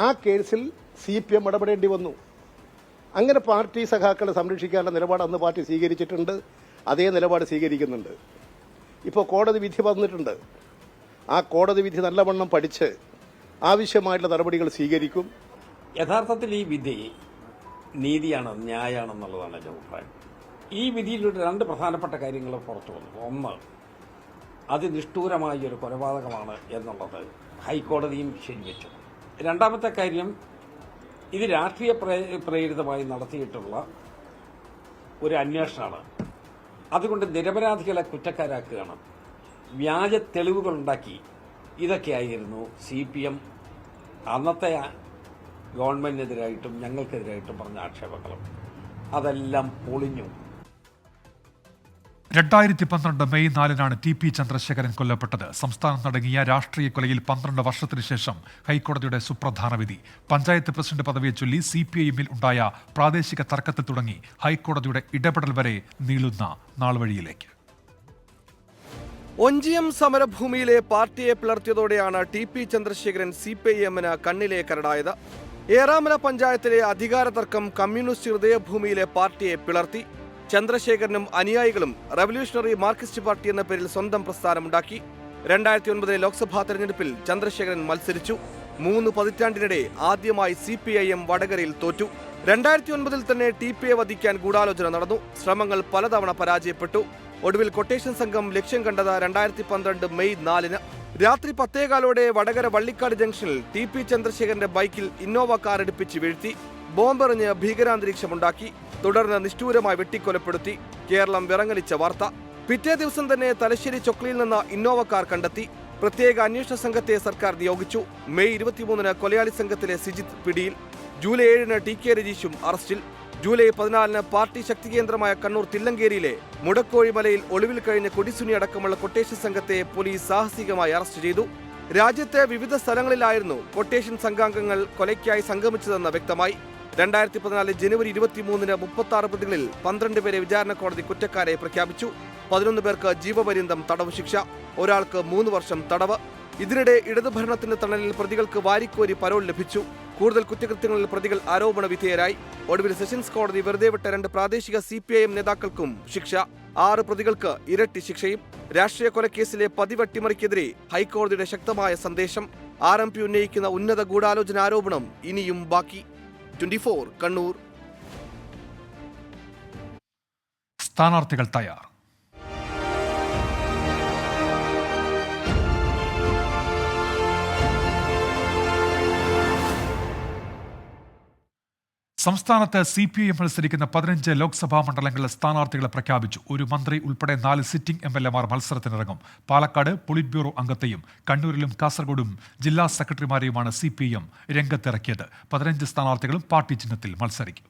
ആ കേസിൽ CPM ഇടപെടേണ്ടി വന്നു. അങ്ങനെ പാർട്ടി സഖാക്കളെ സംരക്ഷിക്കാനുള്ള നിലപാട് അന്ന് പാർട്ടി സ്വീകരിച്ചിട്ടുണ്ട്. അതേ നിലപാട് സ്വീകരിക്കുന്നുണ്ട്. ഇപ്പോൾ കോടതി വിധി വന്നിട്ടുണ്ട്. ആ കോടതി വിധി നല്ലവണ്ണം പഠിച്ച് ആവശ്യമായിട്ടുള്ള നടപടികൾ സ്വീകരിക്കും. യഥാർത്ഥത്തിൽ ഈ വിധി നീതിയാണ്, ന്യായമാണെന്നുള്ളതാണ് എൻ്റെ അഭിപ്രായം. ഈ വിധിയിലൂടെ 2 പ്രധാനപ്പെട്ട കാര്യങ്ങൾ പുറത്തു വന്നു. ഒന്ന്, അതിനിഷ്ഠൂരമായ ഒരു കൊലപാതകമാണ് എന്നുള്ളത് ഹൈക്കോടതിയും ശരിവെച്ചു. രണ്ടാമത്തെ കാര്യം, ഇത് രാഷ്ട്രീയ പ്രേരിതമായി നടത്തിയിട്ടുള്ള ഒരു അന്വേഷണമാണ്. അതുകൊണ്ട് നിരപരാധികളെ കുറ്റക്കാരാക്കുകയാണ്, വ്യാജ തെളിവുകളുണ്ടാക്കി. ഇതൊക്കെയായിരുന്നു CPM അന്നത്തെ ഗവൺമെന്റിനെതിരായിട്ടും ഞങ്ങൾക്കെതിരായിട്ടും പറഞ്ഞ ആക്ഷേപങ്ങളും. അതെല്ലാം പൊളിഞ്ഞു. 2012 മെയ് 4-നാണ് TP ചന്ദ്രശേഖരൻ കൊല്ലപ്പെട്ടത്. സംസ്ഥാനം നടങ്ങിയ രാഷ്ട്രീയ കൊലയിൽ 12 വർഷത്തിനു ശേഷം ഹൈക്കോടതിയുടെ സുപ്രധാന വിധി. പഞ്ചായത്ത് പ്രസിഡന്റ് പദവിയെ ചൊല്ലി CPIMൽ ഉണ്ടായ പ്രാദേശിക തർക്കത്തിൽ തുടങ്ങി ഹൈക്കോടതിയുടെ ഇടപെടൽ വരെ നീളുന്ന നാൾവഴിയിലേക്ക്. ഒഞ്ചിയം സമരഭൂമിയിലെ പാർട്ടിയെ പിളർത്തിയതോടെയാണ് TP ചന്ദ്രശേഖരൻ CPIMന് കണ്ണിലെ കരടായത്. ഏറാമല പഞ്ചായത്തിലെ അധികാര തർക്കം കമ്മ്യൂണിസ്റ്റ് ഹൃദയഭൂമിയിലെ പാർട്ടിയെ പിളർത്തി. ചന്ദ്രശേഖരനും അനുയായികളും റവല്യൂഷണറി മാർക്സിസ്റ്റ് പാർട്ടി എന്ന പേരിൽ സ്വന്തം പ്രസ്ഥാനമുണ്ടാക്കി. 2009 ലോക്സഭാ തെരഞ്ഞെടുപ്പിൽ ചന്ദ്രശേഖരൻ മത്സരിച്ചു. 3 പതിറ്റാണ്ടിനിടെ ആദ്യമായി CPIM വടകരയിൽ തോറ്റു. 2009 തന്നെ TPയെ വധിക്കാൻ ഗൂഢാലോചന നടന്നു. ശ്രമങ്ങൾ പലതവണ പരാജയപ്പെട്ടു. ഒടുവിൽ കൊട്ടേഷൻ സംഘം ലക്ഷ്യം കണ്ടത് 2012 മെയ് 4-ന് രാത്രി 10:15 വടകര വള്ളിക്കാട് ജംഗ്ഷനിൽ TP ചന്ദ്രശേഖരന്റെ ബൈക്കിൽ ഇന്നോവ കാർ എടുപ്പിച്ച് വീഴ്ത്തി. ബോംബെറിഞ്ഞ് ഭീകരാന്തരീക്ഷമുണ്ടാക്കി. തുടർന്ന് നിഷ്ഠൂരമായി വെട്ടിക്കൊലപ്പെടുത്തി. കേരളം വിറങ്ങലിച്ച വാർത്ത. പിറ്റേ ദിവസം തന്നെ തലശ്ശേരി ചൊക്ലിയിൽ നിന്ന് ഇന്നോവ കാർ കണ്ടെത്തി. പ്രത്യേക അന്വേഷണ സംഘത്തെ സർക്കാർ നിയോഗിച്ചു. മെയ് 23-ന് കൊലയാളി സംഘത്തിലെ സിജിത്ത് പിടിയിൽ. ജൂലൈ 7-ന് TK രജീഷും അറസ്റ്റിൽ. ജൂലൈ 14-ന് പാർട്ടി ശക്തി കേന്ദ്രമായ കണ്ണൂർ തില്ലങ്കേരിയിലെ മുടക്കോഴിമലയിൽ ഒളിവിൽ കഴിഞ്ഞ കൊടിസുനി അടക്കമുള്ള കൊട്ടേഷൻ സംഘത്തെ പോലീസ് സാഹസികമായി അറസ്റ്റ് ചെയ്തു. രാജ്യത്തെ വിവിധ സ്ഥലങ്ങളിലായിരുന്നു കൊട്ടേഷൻ സംഘാംഗങ്ങൾ കൊലയ്ക്കായി സംഗമിച്ചതെന്ന് വ്യക്തമായി. 2014 ജനുവരി 23-ന് 36 പ്രതികളിൽ 12 പേരെ വിചാരണ കോടതി കുറ്റക്കാരെ പ്രഖ്യാപിച്ചു. 11 പേർക്ക് ജീവപര്യന്തം തടവ് ശിക്ഷ, ഒരാൾക്ക് 3 വർഷം തടവ്. ഇതിനിടെ ഇടതുഭരണത്തിന്റെ തണലിൽ പ്രതികൾക്ക് വാരിക്കോരി പരോൾ ലഭിച്ചു. കൂടുതൽ കുറ്റകൃത്യങ്ങളിൽ പ്രതികൾ ആരോപണ വിധേയരായി. ഒടുവിൽ സെഷൻസ് കോടതി വെറുതെ വിട്ട 2 പ്രാദേശിക CPIM നേതാക്കൾക്കും ശിക്ഷ. 6 പ്രതികൾക്ക് ഇരട്ടി ശിക്ഷയും. രാഷ്ട്രീയ കൊലക്കേസിലെ പതിവ് അട്ടിമറിക്കെതിരെ ഹൈക്കോടതിയുടെ ശക്തമായ സന്ദേശം. RMP ഉന്നയിക്കുന്ന ഉന്നത ഗൂഢാലോചന ആരോപണം ഇനിയും ബാക്കി. 24 കണ്ണൂർ. സ്ഥാനാർത്ഥികൾ തയ്യാർ. സംസ്ഥാനത്ത് CPIM മത്സരിക്കുന്ന 15 ലോക്സഭാ മണ്ഡലങ്ങളിലെ സ്ഥാനാർത്ഥികളെ പ്രഖ്യാപിച്ചു. ഒരു മന്ത്രി ഉൾപ്പെടെ 4 സിറ്റിംഗ് MLAമാർ മത്സരത്തിനിറങ്ങും. പാലക്കാട് പൊളിറ്റ് ബ്യൂറോ അംഗത്തെയും കണ്ണൂരിലും കാസർഗോഡും ജില്ലാ സെക്രട്ടറിമാരെയുമാണ് CPIM രംഗത്തിറക്കിയത്. 15 സ്ഥാനാർത്ഥികളും പാർട്ടി ചിഹ്നത്തിൽ മത്സരിക്കും.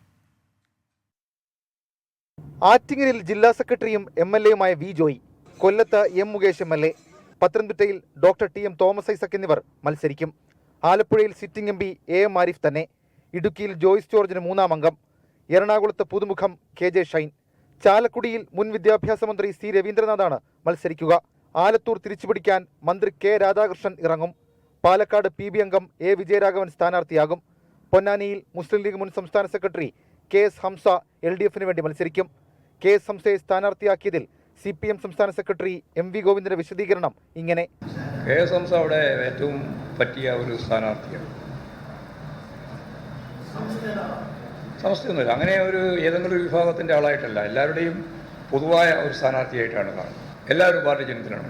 ആറ്റിങ്ങലിൽ ജില്ലാ സെക്രട്ടറിയും MLAയുമായ V. ജോയി, കൊല്ലത്ത് M. മുകേഷ് MLA, പത്തനംതിട്ടയിൽ ഡോക്ടർ TM തോമസ് ഐസക് എന്നിവർ മത്സരിക്കും. ആലപ്പുഴയിൽ സിറ്റിംഗ് MP AM ആരിഫ് തന്നെ. ഇടുക്കിയിൽ ജോയ്സ് ജോർജിന് 3-ാം അംഗം. എറണാകുളത്ത് പുതുമുഖം KJ ഷൈൻ. ചാലക്കുടിയിൽ മുൻ വിദ്യാഭ്യാസ മന്ത്രി C. രവീന്ദ്രനാഥാണ് മത്സരിക്കുക. ആലത്തൂർ തിരിച്ചുപിടിക്കാൻ മന്ത്രി K. രാധാകൃഷ്ണൻ ഇറങ്ങും. പാലക്കാട് PB അംഗം A. വിജയരാഘവൻ സ്ഥാനാർത്ഥിയാകും. പൊന്നാനിയിൽ മുസ്ലിം ലീഗ് മുൻ സംസ്ഥാന സെക്രട്ടറി KS ഹംസ LDFന് വേണ്ടി മത്സരിക്കും. KS ഹംസയെ സ്ഥാനാർത്ഥിയാക്കിയതിൽ CPM സംസ്ഥാന സെക്രട്ടറി MV ഗോവിന്ദന്റെ വിശദീകരണം ഇങ്ങനെ: KS ഹംസ അവിടെ ഏറ്റവും പറ്റിയ ഒരു സ്ഥാനാർത്ഥിയാണ്. സമസ്തയൊന്നുമില്ല, അങ്ങനെ ഒരു ഏതെങ്കിലും ഒരു വിഭാഗത്തിൻ്റെ ആളായിട്ടല്ല, എല്ലാവരുടെയും പൊതുവായ ഒരു സ്ഥാനാർത്ഥിയായിട്ടാണ് കാണുന്നത്. എല്ലാവരും പാർട്ടി ചിഹ്നത്തിലാണ്.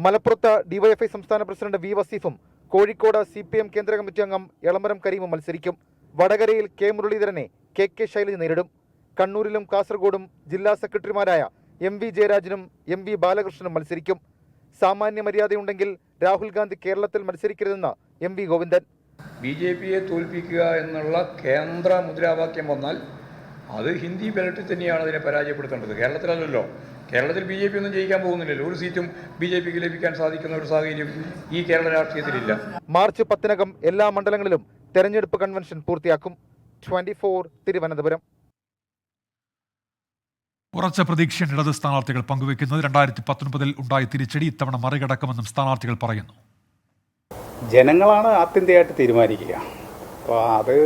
മലപ്പുറത്ത് DYFI സംസ്ഥാന പ്രസിഡന്റ് V. വസീഫും കോഴിക്കോട് CPM കേന്ദ്ര കമ്മിറ്റി അംഗം എളമരം കരീമും മത്സരിക്കും. വടകരയിൽ K. മുരളീധരനെ KK ശൈലജ നേരിടും. കണ്ണൂരിലും കാസർഗോഡും ജില്ലാ സെക്രട്ടറിമാരായ MV ജയരാജനും MV ബാലകൃഷ്ണനും മത്സരിക്കും. സാമാന്യ മര്യാദയുണ്ടെങ്കിൽ രാഹുൽ ഗാന്ധി കേരളത്തിൽ മത്സരിക്കരുതെന്ന് MV ഗോവിന്ദൻ. BJPയെ തോൽപ്പിക്കുക എന്നുള്ള കേന്ദ്ര മുദ്രാവാക്യം വന്നാൽ അത് ഹിന്ദി ബെൽറ്റിൽ തന്നെയാണ് അതിനെ പരാജയപ്പെടുത്തേണ്ടത്. കേരളത്തിലല്ലല്ലോ. കേരളത്തിൽ BJP ഒന്നും ജയിക്കാൻ പോകുന്നില്ലല്ലോ. ഒരു സീറ്റും BJPക്ക് ലഭിക്കാൻ സാധിക്കുന്ന ഒരു സാഹചര്യം ഈ കേരള രാഷ്ട്രീയത്തിലില്ല. മാർച്ച് 10-നകം എല്ലാ മണ്ഡലങ്ങളിലും തെരഞ്ഞെടുപ്പ് കൺവെൻഷൻ പൂർത്തിയാക്കും. 24 തിരുവനന്തപുരം. ഉറച്ച പ്രതീക്ഷയാണ് ഇടത് സ്ഥാനാർത്ഥികൾ പങ്കുവയ്ക്കുന്നത്. 2019 ഉണ്ടായ തിരിച്ചടി ഇത്തവണ മറികടക്കുമെന്നും സ്ഥാനാർത്ഥികൾ പറയുന്നു. ജനങ്ങളാണ് ആത്യന്തികമായിട്ട് തീരുമാനിക്കുക. അപ്പോൾ അത്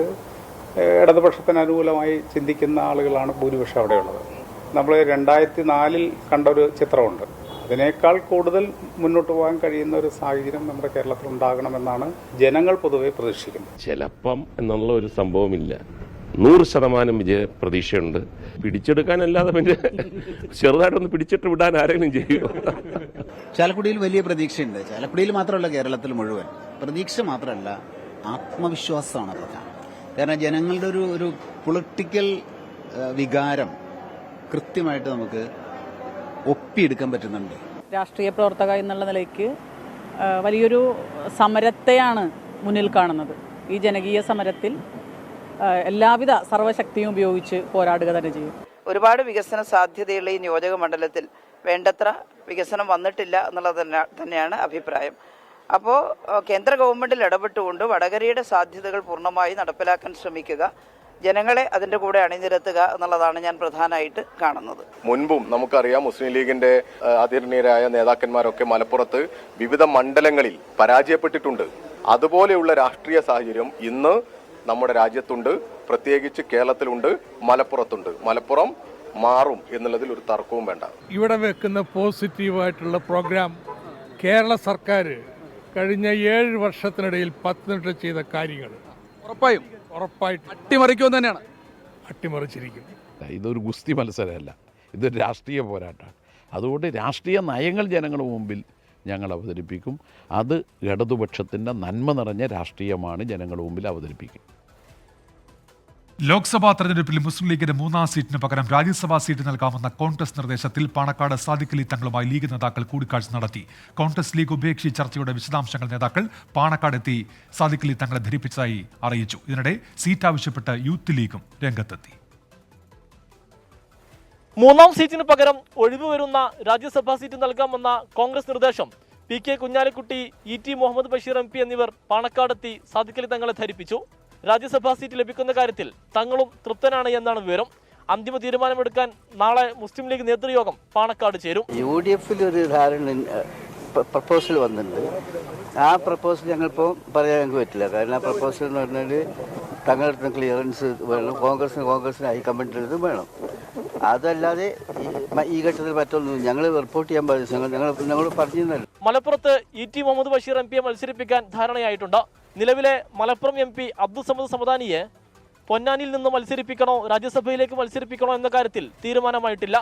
ഇടതുപക്ഷത്തിന് അനുകൂലമായി ചിന്തിക്കുന്ന ആളുകളാണ് ഭൂരിപക്ഷം അവിടെയുള്ളത്. നമ്മൾ 2004 കണ്ടൊരു ചിത്രമുണ്ട്. അതിനേക്കാൾ കൂടുതൽ മുന്നോട്ട് പോകാൻ കഴിയുന്ന ഒരു സാഹചര്യം നമ്മുടെ കേരളത്തിൽ ഉണ്ടാകണമെന്നാണ് ജനങ്ങൾ പൊതുവെ പ്രതീക്ഷിക്കുന്നത്. ചിലപ്പം എന്നുള്ള ഒരു സംഭവമില്ല. 100% വിജയ പ്രതീക്ഷയുണ്ട്. പിടിച്ചെടുക്കാനല്ലാതെ പിന്നെ ചെറുതായിട്ടൊന്ന് പിടിച്ചിട്ട് വിടാൻ ആരെങ്കിലും ചെയ്യുമോ? ചാലക്കുടിയിൽ വലിയ പ്രതീക്ഷയുണ്ട്. ചാലക്കുടിയിൽ മാത്രമല്ല, കേരളത്തിൽ മുഴുവൻ പ്രതീക്ഷ മാത്രമല്ല, ആത്മവിശ്വാസമാണ് പ്രധാനം. കാരണം ജനങ്ങളുടെ ഒരു പൊളിറ്റിക്കൽ വികാരം കൃത്യമായിട്ട് നമുക്ക് ഒപ്പിയെടുക്കാൻ പറ്റുന്നുണ്ട്. രാഷ്ട്രീയ പ്രവർത്തക എന്നുള്ള നിലയ്ക്ക് വലിയൊരു സമരത്തെയാണ് മുന്നിൽ കാണുന്നത്. ഈ ജനകീയ സമരത്തിൽ എല്ലാവിധ സർവശക്തിയും ഉപയോഗിച്ച് പോരാടുക തന്നെ ചെയ്യും. ഒരുപാട് വികസന സാധ്യതയുള്ള ഈ നിയോജക മണ്ഡലത്തിൽ വേണ്ടത്ര വികസനം വന്നിട്ടില്ല എന്നുള്ളത് തന്നെയാണ് അഭിപ്രായം. അപ്പോൾ കേന്ദ്ര ഗവൺമെൻറ്റിൽ ഇടപെട്ടുകൊണ്ട് വടകരയുടെ സാധ്യതകൾ പൂർണ്ണമായി നടപ്പിലാക്കാൻ ശ്രമിക്കുക, ജനങ്ങളെ അതിൻ്റെ കൂടെ അണിനിരത്തുക എന്നുള്ളതാണ് ഞാൻ പ്രധാനമായിട്ട് കാണുന്നത്. മുൻപും നമുക്കറിയാം, മുസ്ലിം ലീഗിന്റെ ആദരണീയരായ നേതാക്കന്മാരൊക്കെ മലപ്പുറത്ത് വിവിധ മണ്ഡലങ്ങളിൽ പരാജയപ്പെട്ടിട്ടുണ്ട്. അതുപോലെയുള്ള രാഷ്ട്രീയ സാഹചര്യം ഇന്ന് നമ്മുടെ രാജ്യത്തുണ്ട്, പ്രത്യേകിച്ച് കേരളത്തിലുണ്ട്, മലപ്പുറത്തുണ്ട്. മലപ്പുറം മാറും എന്നുള്ളതിൽ ഒരു തർക്കവും വേണ്ട. ഇവിടെ വെക്കുന്ന പോസിറ്റീവായിട്ടുള്ള പ്രോഗ്രാം കേരള സർക്കാർ കഴിഞ്ഞ 7 വർഷത്തിനിടയിൽ പത്തനംതിട്ട ചെയ്ത കാര്യങ്ങൾ ഉറപ്പായിട്ടും അട്ടിമറിക്കുമെന്ന് തന്നെയാണ്. അട്ടിമറിച്ചിരിക്കും. ഇതൊരു ഗുസ്തി മത്സരമല്ല, ഇതൊരു രാഷ്ട്രീയ പോരാട്ടമാണ്. അതുകൊണ്ട് രാഷ്ട്രീയ നയങ്ങൾ ജനങ്ങളുടെ മുമ്പിൽ ഞങ്ങൾ അവതരിപ്പിക്കും. അത് ഇടതുപക്ഷത്തിൻ്റെ നന്മ നിറഞ്ഞ രാഷ്ട്രീയമാണ് ജനങ്ങളുടെ മുമ്പിൽ അവതരിപ്പിക്കും. ലോക്സഭാ തെരഞ്ഞെടുപ്പിൽ മുസ്ലിം ലീഗിന് 3-ാം സീറ്റിന് പകരം രാജ്യസഭാ സീറ്റ് നൽകാമെന്ന കോൺഗ്രസ് നിർദ്ദേശത്തിൽ പാണക്കാട് സാദിഖ് അലി തങ്ങളുമായി ലീഗ് നേതാക്കൾ കൂടിക്കാഴ്ച നടത്തി. കോൺഗ്രസ് ലീഗ് ഉഭയകക്ഷി ചർച്ചയുടെ വിശദാംശങ്ങൾ നേതാക്കൾ പാണക്കാടെത്തി സാദിഖ് അലി തങ്ങളെ ധരിപ്പിച്ചതായി അറിയിച്ചു. ഇതിനിടെ സീറ്റ് ആവശ്യപ്പെട്ട് യൂത്ത് ലീഗും രംഗത്തെത്തി. 3-ാം സീറ്റിന് പകരം ഒഴിവ് വരുന്ന രാജ്യസഭാ സീറ്റ് നൽകാമെന്ന കോൺഗ്രസ് നിർദ്ദേശം PK Kunhalikutty, ET Muhammad Basheer MP എന്നിവർ പാണക്കാടെത്തി സാദിഖ് അലി തങ്ങളെ ധരിപ്പിച്ചു. രാജ്യസഭാ സീറ്റ് ലഭിക്കുന്ന കാര്യത്തിൽ തങ്ങളും തൃപ്തനാണ് എന്നാണ് വിവരം. അന്തിമ തീരുമാനമെടുക്കാൻ നാളെ മുസ്ലിം ലീഗ് നേതൃയോഗം പാണക്കാട് ചേരും. UDF ഒരു ധാരണ പ്രപ്പോസൽ വന്നിട്ടുണ്ട്. ആ പ്രപ്പോസൽ ഞങ്ങളിപ്പോൾ പറയാൻ ഞങ്ങൾക്ക് പറ്റില്ല. കാരണം ആ പ്രപ്പോസൽ എന്ന് പറഞ്ഞാൽ തങ്ങളുടെ ക്ലിയറൻസ് വേണം, കോൺഗ്രസിന് ഹൈക്കമാൻഡിൻ്റെ അടുത്ത് വേണം. അതല്ലാതെ ഈ ഘട്ടത്തിൽ പറ്റൊന്നും ഞങ്ങൾ റിപ്പോർട്ട് ചെയ്യാൻ പാടില്ല. ഞങ്ങൾ പറഞ്ഞിരുന്നല്ലോ. മലപ്പുറത്ത് ET മുഹമ്മദ് ബഷീർ MP മത്സരിപ്പിക്കാൻ ധാരണയായിട്ടുണ്ട്. നിലവിലെ മലപ്പുറം MP അബ്ദുൾ സമദ് സമദാനിയെ പൊന്നാനിയിൽ നിന്ന് മത്സരിപ്പിക്കണോ രാജ്യസഭയിലേക്ക് മത്സരിപ്പിക്കണോ എന്ന കാര്യത്തിൽ തീരുമാനമായിട്ടില്ല.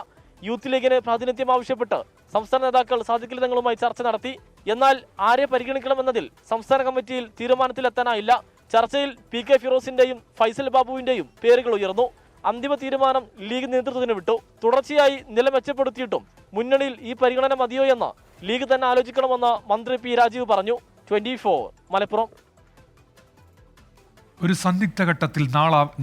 യൂത്ത് ലീഗിന് പ്രാതിനിധ്യം ആവശ്യപ്പെട്ട് സംസ്ഥാന നേതാക്കൾ സാദിഖ് അലി തങ്ങളുമായി ചർച്ച നടത്തി. എന്നാൽ ആരെ പരിഗണിക്കണമെന്നതിൽ സംസ്ഥാന കമ്മിറ്റിയിൽ തീരുമാനത്തിലെത്താനായില്ല. ചർച്ചയിൽ PK ഫിറോസിന്റെയും ഫൈസൽ ബാബുവിന്റെയും പേരുകൾ ഉയർന്നു. അന്തിമ തീരുമാനം ലീഗ് നേതൃത്വത്തിന് വിട്ടു. തുടർച്ചയായി നില മെച്ചപ്പെടുത്തിയിട്ടും മുന്നണിയിൽ ഈ പരിഗണന മതിയോ എന്ന് ലീഗ് തന്നെ ആലോചിക്കണമെന്ന് മന്ത്രി P രാജീവ് പറഞ്ഞു. 24 മലപ്പുറം. ഒരു സന്ദിഗ്ധ ഘട്ടത്തിൽ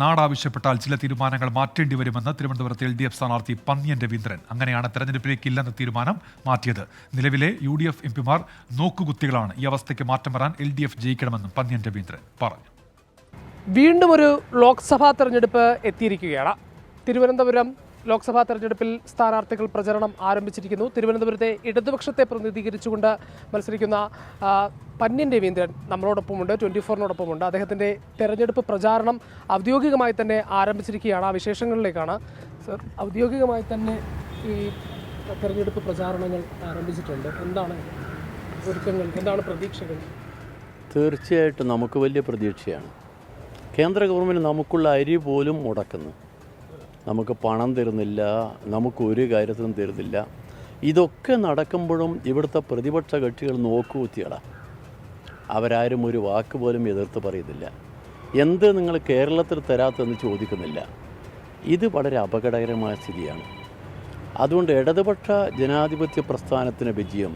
നാടാവശ്യപ്പെട്ടാൽ ചില തീരുമാനങ്ങൾ മാറ്റേണ്ടി വരുമെന്ന് തിരുവനന്തപുരത്ത് LDF സ്ഥാനാർത്ഥി പന്ന്യൻ രവീന്ദ്രൻ. അങ്ങനെയാണ് തെരഞ്ഞെടുപ്പിലേക്ക് ഇല്ലെന്ന തീരുമാനം മാറ്റിയത്. നിലവിലെ UDF MP-മാർ നോക്കുകുത്തികളാണ്. ഈ അവസ്ഥയ്ക്ക് മാറ്റം വരാൻ LDF ജയിക്കണമെന്നും പന്ന്യൻ രവീന്ദ്രൻ പറഞ്ഞു. വീണ്ടും ഒരു ലോക്സഭാ തെരഞ്ഞെടുപ്പ് എത്തിയിരിക്കുകയാണ്. തിരുവനന്തപുരം ലോക്സഭാ തെരഞ്ഞെടുപ്പിൽ സ്ഥാനാർത്ഥികൾ പ്രചരണം ആരംഭിച്ചിരിക്കുന്നു. തിരുവനന്തപുരത്തെ ഇടതുപക്ഷത്തെ പ്രതിനിധീകരിച്ചുകൊണ്ട് മത്സരിക്കുന്ന പന്ന്യൻ രവീന്ദ്രൻ നമ്മളോടൊപ്പമുണ്ട്, 24-നോടൊപ്പമുണ്ട്. അദ്ദേഹത്തിൻ്റെ തെരഞ്ഞെടുപ്പ് പ്രചാരണം ഔദ്യോഗികമായി തന്നെ ആരംഭിച്ചിരിക്കുകയാണ്. ആ വിശേഷങ്ങളിലേക്കാണ്. സർ, ഔദ്യോഗികമായി തന്നെ ഈ തെരഞ്ഞെടുപ്പ് പ്രചാരണങ്ങൾ ആരംഭിച്ചിട്ടുണ്ട്. എന്താണ് ഒരുക്കങ്ങൾ, എന്താണ് പ്രതീക്ഷകൾ? തീർച്ചയായിട്ടും നമുക്ക് വലിയ പ്രതീക്ഷയാണ്. കേന്ദ്ര ഗവൺമെൻറ് നമുക്കുള്ള അരി പോലും മുടക്കുന്നു. നമുക്ക് പണം തരുന്നില്ല, നമുക്ക് ഒരു കാര്യത്തിനും തരുന്നില്ല. ഇതൊക്കെ നടക്കുമ്പോഴും ഇവിടുത്തെ പ്രതിപക്ഷ കക്ഷികൾ നോക്കുകുത്തികളാണ്. അവരാരും ഒരു വാക്ക് പോലും എതിർത്ത് പറയുന്നില്ല. എന്ത് നിങ്ങൾ കേരളത്തിൽ തരാത്തെന്ന് ചോദിക്കുന്നില്ല. ഇത് വളരെ അപകടകരമായ സ്ഥിതിയാണ്. അതുകൊണ്ട് ഇടതുപക്ഷ ജനാധിപത്യ പ്രസ്ഥാനത്തിന് വിജയം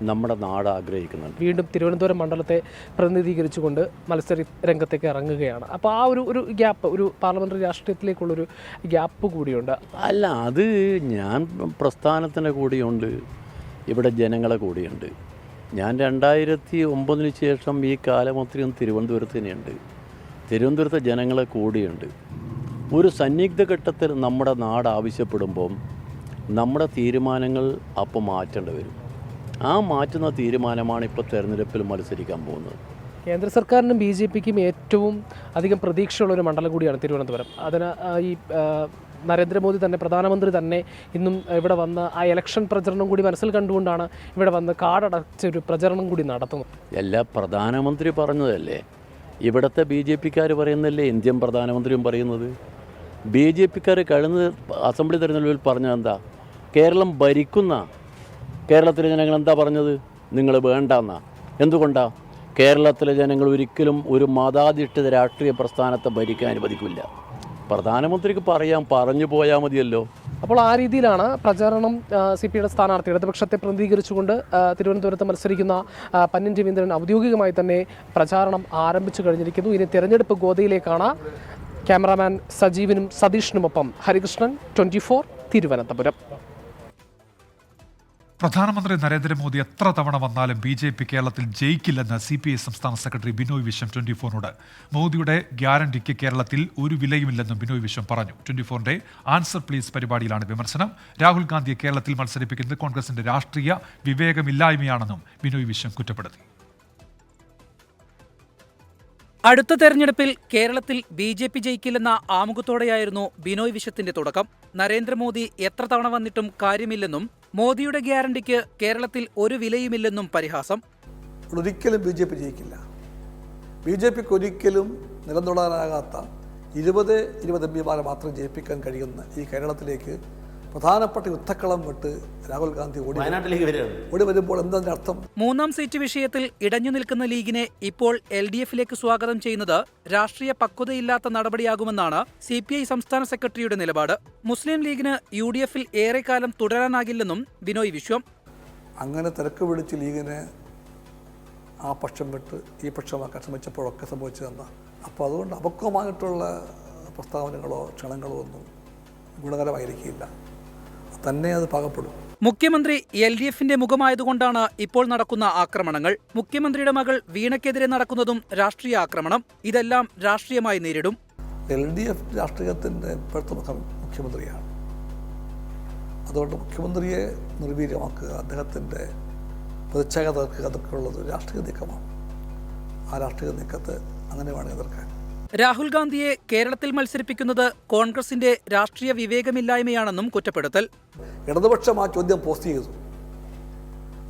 നമ്മുടെ നാട് ആഗ്രഹിക്കുന്നുണ്ട്. വീണ്ടും തിരുവനന്തപുരം മണ്ഡലത്തെ പ്രതിനിധീകരിച്ചുകൊണ്ട് മത്സര രംഗത്തേക്ക് ഇറങ്ങുകയാണ്. അപ്പോൾ ആ ഒരു ഗ്യാപ്പ്, ഒരു പാർലമെൻ്ററി രാഷ്ട്രീയത്തിലേക്കുള്ളൊരു ഗ്യാപ്പ് കൂടിയുണ്ട്. അല്ല, അത് ഞാൻ പ്രസ്ഥാനത്തിൻ്റെ കൂടെയുണ്ട്, ഇവിടെ ജനങ്ങളെ കൂടെയുണ്ട്. ഞാൻ 2009 ശേഷം ഈ കാലമത്രയും തിരുവനന്തപുരത്ത് തന്നെയുണ്ട്. തിരുവനന്തപുരത്തെ ജനങ്ങളെ കൂടെയുണ്ട്. ഒരു സന്നിഗ്ധ ഘട്ടത്തിൽ നമ്മുടെ നാട് ആവശ്യപ്പെടുമ്പം നമ്മുടെ തീരുമാനങ്ങൾ അപ്പം മാറ്റേണ്ടി വരും. ആ മാറ്റുന്ന തീരുമാനമാണ് ഇപ്പോൾ തെരഞ്ഞെടുപ്പിൽ മത്സരിക്കാൻ പോകുന്നത്. കേന്ദ്ര സർക്കാരിനും BJPക്കും ഏറ്റവും അധികം പ്രതീക്ഷയുള്ളൊരു മണ്ഡലം കൂടിയാണ് തിരുവനന്തപുരം. അതിന് ഈ നരേന്ദ്രമോദി തന്നെ, പ്രധാനമന്ത്രി തന്നെ ഇന്നും ഇവിടെ വന്ന് ആ ഇലക്ഷൻ പ്രചരണം കൂടി മനസ്സിൽ കണ്ടുകൊണ്ടാണ് ഇവിടെ വന്ന് കാടടച്ചൊരു പ്രചരണം കൂടി നടത്തുന്നത്. എല്ലാ പ്രധാനമന്ത്രി പറഞ്ഞതല്ലേ, ഇവിടുത്തെ BJPക്കാർ പറയുന്നതല്ലേ ഇന്ത്യൻ പ്രധാനമന്ത്രിയും പറയുന്നത്. BJPക്കാർ കഴിഞ്ഞ അസംബ്ലി തെരഞ്ഞെടുപ്പിൽ പറഞ്ഞത് എന്താ? കേരളം ഭരിക്കുന്ന കേരളത്തിലെ ജനങ്ങൾ എന്താ പറഞ്ഞത്? നിങ്ങൾ വേണ്ടെന്നാ. എന്തുകൊണ്ടാണ്? കേരളത്തിലെ ജനങ്ങൾ ഒരിക്കലും ഒരു മതാധിഷ്ഠിത രാഷ്ട്രീയ പ്രസ്ഥാനത്തെ ഭരിക്കാൻ അനുവദിക്കില്ല. പ്രധാനമന്ത്രിക്ക് പറഞ്ഞു പോയാൽ മതിയല്ലോ. അപ്പോൾ ആ രീതിയിലാണ് പ്രചാരണം. CPയുടെ സ്ഥാനാർത്ഥി ഇടതുപക്ഷത്തെ പ്രതിനിധീകരിച്ചുകൊണ്ട് തിരുവനന്തപുരത്ത് മത്സരിക്കുന്ന പന്ന്യൻ രവീന്ദ്രൻ ഔദ്യോഗികമായി തന്നെ പ്രചാരണം ആരംഭിച്ചു കഴിഞ്ഞിരിക്കുന്നു. ഇനി തെരഞ്ഞെടുപ്പ് ഗോതയിലേക്കാണ്. ക്യാമറാമാൻ സജീവിനും സതീഷിനുമൊപ്പം ഹരികൃഷ്ണൻ, 24 തിരുവനന്തപുരം. പ്രധാനമന്ത്രി നരേന്ദ്രമോദി എത്ര തവണ വന്നാലും BJP കേരളത്തിൽ ജയിക്കില്ലെന്ന് CPI സംസ്ഥാന സെക്രട്ടറി ബിനോയ് വിശ്വം 24നോട്. മോദിയുടെ ഗ്യാരണ്ടിക്ക് കേരളത്തിൽ ഒരു വിലയുമില്ലെന്നും ബിനോയ് വിശ്വം പറഞ്ഞു. 24ന്റെ ആൻസർ പ്ലീസ് പരിപാടിയിലാണ് വിമർശനം. രാഹുൽ ഗാന്ധിയെ കേരളത്തിൽ മത്സരിപ്പിക്കുന്നത് കോൺഗ്രസിന്റെ രാഷ്ട്രീയ വിവേകമില്ലായ്മയാണെന്നും ബിനോയ് വിശ്വം കുറ്റപ്പെടുത്തി. അടുത്ത തെരഞ്ഞെടുപ്പിൽ കേരളത്തിൽ BJP ജയിക്കില്ലെന്ന ആമുഖത്തോടെയായിരുന്നു ബിനോയ് വിശ്വത്തിന്റെ തുടക്കം. നരേന്ദ്രമോദി എത്ര തവണ വന്നിട്ടും കാര്യമില്ലെന്നും മോദിയുടെ ഗ്യാരണ്ടിക്ക് കേരളത്തിൽ ഒരു വിലയുമില്ലെന്നും പരിഹാസം. ഒരിക്കലും BJP ജയിക്കില്ല. BJPക്ക് ഒരിക്കലും നിലനിർത്താനാകാത്ത 20 MPമാരെ മാത്രം ജയിപ്പിക്കാൻ കഴിയുന്ന ഈ കേരളത്തിലേക്ക് പ്രധാനപ്പെട്ട യുദ്ധക്കളം വിട്ട് രാഹുൽ ഗാന്ധി ഓടി വരുമ്പോൾ എന്താണ് അർത്ഥം? 3ാം സീറ്റ് വിഷയത്തിൽ ഇടഞ്ഞു നിൽക്കുന്ന ലീഗിനെ ഇപ്പോൾ LDFിലേക്ക് സ്വാഗതം ചെയ്യുന്നത് രാഷ്ട്രീയ പക്വതയില്ലാത്ത നടപടിയാകുമെന്നാണ് CPI സംസ്ഥാന സെക്രട്ടറിയുടെ നിലപാട്. മുസ്ലിം ലീഗിന് UDFിൽ ഏറെക്കാലം തുടരാനാകില്ലെന്നും ബിനോയ് വിശ്വം. അങ്ങനെ തിരക്ക് പിടിച്ച് ലീഗിനെ ആ പക്ഷം വിട്ട് ഈ പക്ഷമാക്കാൻ ശ്രമിച്ചപ്പോഴൊക്കെ സംഭവിച്ചതെന്താ? അപ്പോൾ അതുകൊണ്ട് അപക്വമായിട്ടുള്ള പ്രസ്താവനകളോ ക്ഷണങ്ങളോ ഒന്നും ഗുണകരമായിരിക്കില്ല. തന്നെ അത് പാകപ്പെടും. മുഖ്യമന്ത്രി LDFിന്റെ മുഖമായതുകൊണ്ടാണ് ഇപ്പോൾ നടക്കുന്ന ആക്രമണങ്ങൾ. മുഖ്യമന്ത്രിയുടെ മകൾ വീണയ്ക്കെതിരെ നടക്കുന്നതും രാഷ്ട്രീയ ആക്രമണം. ഇതെല്ലാം രാഷ്ട്രീയമായി നേരിടും. LDF രാഷ്ട്രീയത്തിൻ്റെ ഇപ്പോഴത്തെ മുഖ്യമന്ത്രിയാണ്. അതുകൊണ്ട് മുഖ്യമന്ത്രിയെ നിർവീര്യമാക്കുക, അദ്ദേഹത്തിൻ്റെ പ്രതിച്ഛായ തകർക്കുക, അതൊക്കെ ഉള്ളത് രാഷ്ട്രീയ നീക്കമാണ്. ആ രാഷ്ട്രീയ നീക്കത്തെ അങ്ങനെ വേണം എതിർക്കാൻ. രാഹുൽ ഗാന്ധിയെ കേരളത്തിൽ മത്സരിപ്പിക്കുന്നത് കോൺഗ്രസിന്റെ രാഷ്ട്രീയ വിവേകമില്ലായ്മയാണെന്നും കുറ്റപ്പെടുത്തൽ. ഇടതുപക്ഷം ആ ചോദ്യം പോസ്റ്റ് ചെയ്തു.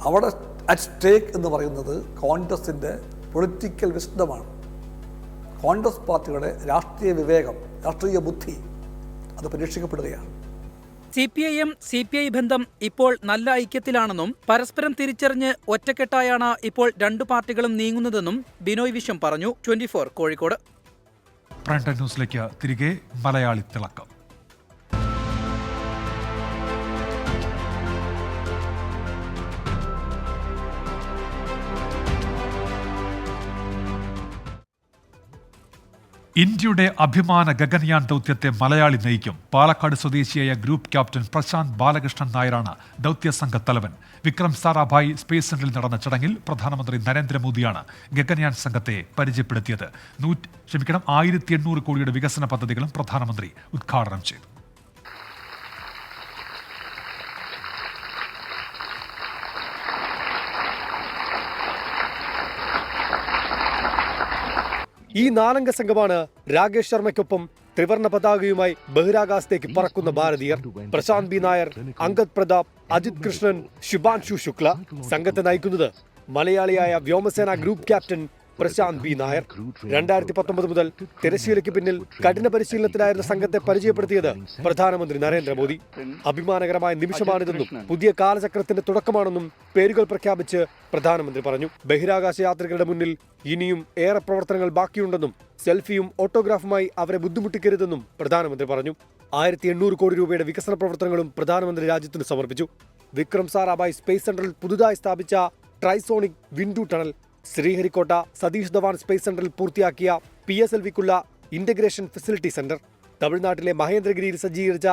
അവിടെ അറ്റ് സ്റ്റേക്ക് എന്ന് പറയുന്നത് കോൺഗ്രസിൻ്റെ പൊളിറ്റിക്കൽ വിസ്ഡമാണ്. കോൺഗ്രസ് പാർട്ടിയുടെ രാഷ്ട്രീയ വിവേകം, രാഷ്ട്രീയ ബുദ്ധി അത് പരീക്ഷിക്കപ്പെടുകയാണ്. CPIM CPI ബന്ധം ഇപ്പോൾ നല്ല ഐക്യത്തിലാണെന്നും പരസ്പരം തിരിച്ചറിഞ്ഞ് ഒറ്റക്കെട്ടായാണ് ഇപ്പോൾ രണ്ടു പാർട്ടികളും നീങ്ങുന്നതെന്നും ബിനോയ് വിശ്വം പറഞ്ഞു. 24 കോഴിക്കോട്. പ്രൈം ടൈം ന്യൂസിലേക്ക് തിരികെ. മലയാളി തിളക്കം. ഇന്ത്യയുടെ അഭിമാന ഗഗൻയാൻ ദൗത്യത്തെ മലയാളി നയിക്കും. പാലക്കാട് സ്വദേശിയായ ഗ്രൂപ്പ് ക്യാപ്റ്റൻ പ്രശാന്ത് ബാലകൃഷ്ണൻ നായരാണ് ദൗത്യസംഘ തലവൻ. വിക്രം സാരാഭായ് സ്പേസ് സെന്ററിൽ നടന്ന ചടങ്ങിൽ പ്രധാനമന്ത്രി നരേന്ദ്രമോദിയാണ് ഗഗൻയാൻ സംഘത്തെ പരിചയപ്പെടുത്തിയത്. 1800 കോടിയുടെ വികസന പദ്ധതികളും പ്രധാനമന്ത്രി ഉദ്ഘാടനം ചെയ്തു. ഈ 4 സംഘമാണ് രാകേഷ് ശർമ്മയ്ക്കൊപ്പം ത്രിവർണ പതാകയുമായി ബഹിരാകാശത്തേക്ക് പറക്കുന്ന ഭാരതീയർ. പ്രശാന്ത് ബി നായർ, അങ്കദ് പ്രതാപ്, അജിത് കൃഷ്ണൻ, ശുഭാൻഷു ശുക്ല. സംഘത്തെ നയിക്കുന്നത് മലയാളിയായ വ്യോമസേന group captain Prashanth B Nair. 2019 മുതൽ തിരശ്ശീലയ്ക്ക് പിന്നിൽ കഠിന പരിശീലനത്തിലായിരുന്ന സംഘത്തെ പരിചയപ്പെടുത്തിയത് പ്രധാനമന്ത്രി നരേന്ദ്രമോദി. അഭിമാനകരമായ നിമിഷമാണിതെന്നും പുതിയ കാലചക്രത്തിന്റെ തുടക്കമാണെന്നും പേരുകൾ പ്രഖ്യാപിച്ച് പ്രധാനമന്ത്രി പറഞ്ഞു. ബഹിരാകാശ യാത്രികരുടെ മുന്നിൽ ഇനിയും ഏറെ പ്രവർത്തനങ്ങൾ ബാക്കിയുണ്ടെന്നും സെൽഫിയും ഓട്ടോഗ്രാഫുമായി അവരെ ബുദ്ധിമുട്ടിക്കരുതെന്നും പ്രധാനമന്ത്രി പറഞ്ഞു. 1800 കോടി രൂപയുടെ വികസന പ്രവർത്തനങ്ങളും പ്രധാനമന്ത്രി രാജ്യത്തിന് സമർപ്പിച്ചു. വിക്രം സാരാഭായ് സ്പേസ് സെന്ററിൽ പുതുതായി സ്ഥാപിച്ച trisonic wind tunnel, Sriharikota Satish Dhawan space സെന്ററിൽ പൂർത്തിയാക്കിയ PSLVക്കുള്ള ഇന്റഗ്രേഷൻ ഫെസിലിറ്റി സെന്റർ, തമിഴ്നാട്ടിലെ മഹേന്ദ്രഗിരിയിൽ സജ്ജീകരിച്ച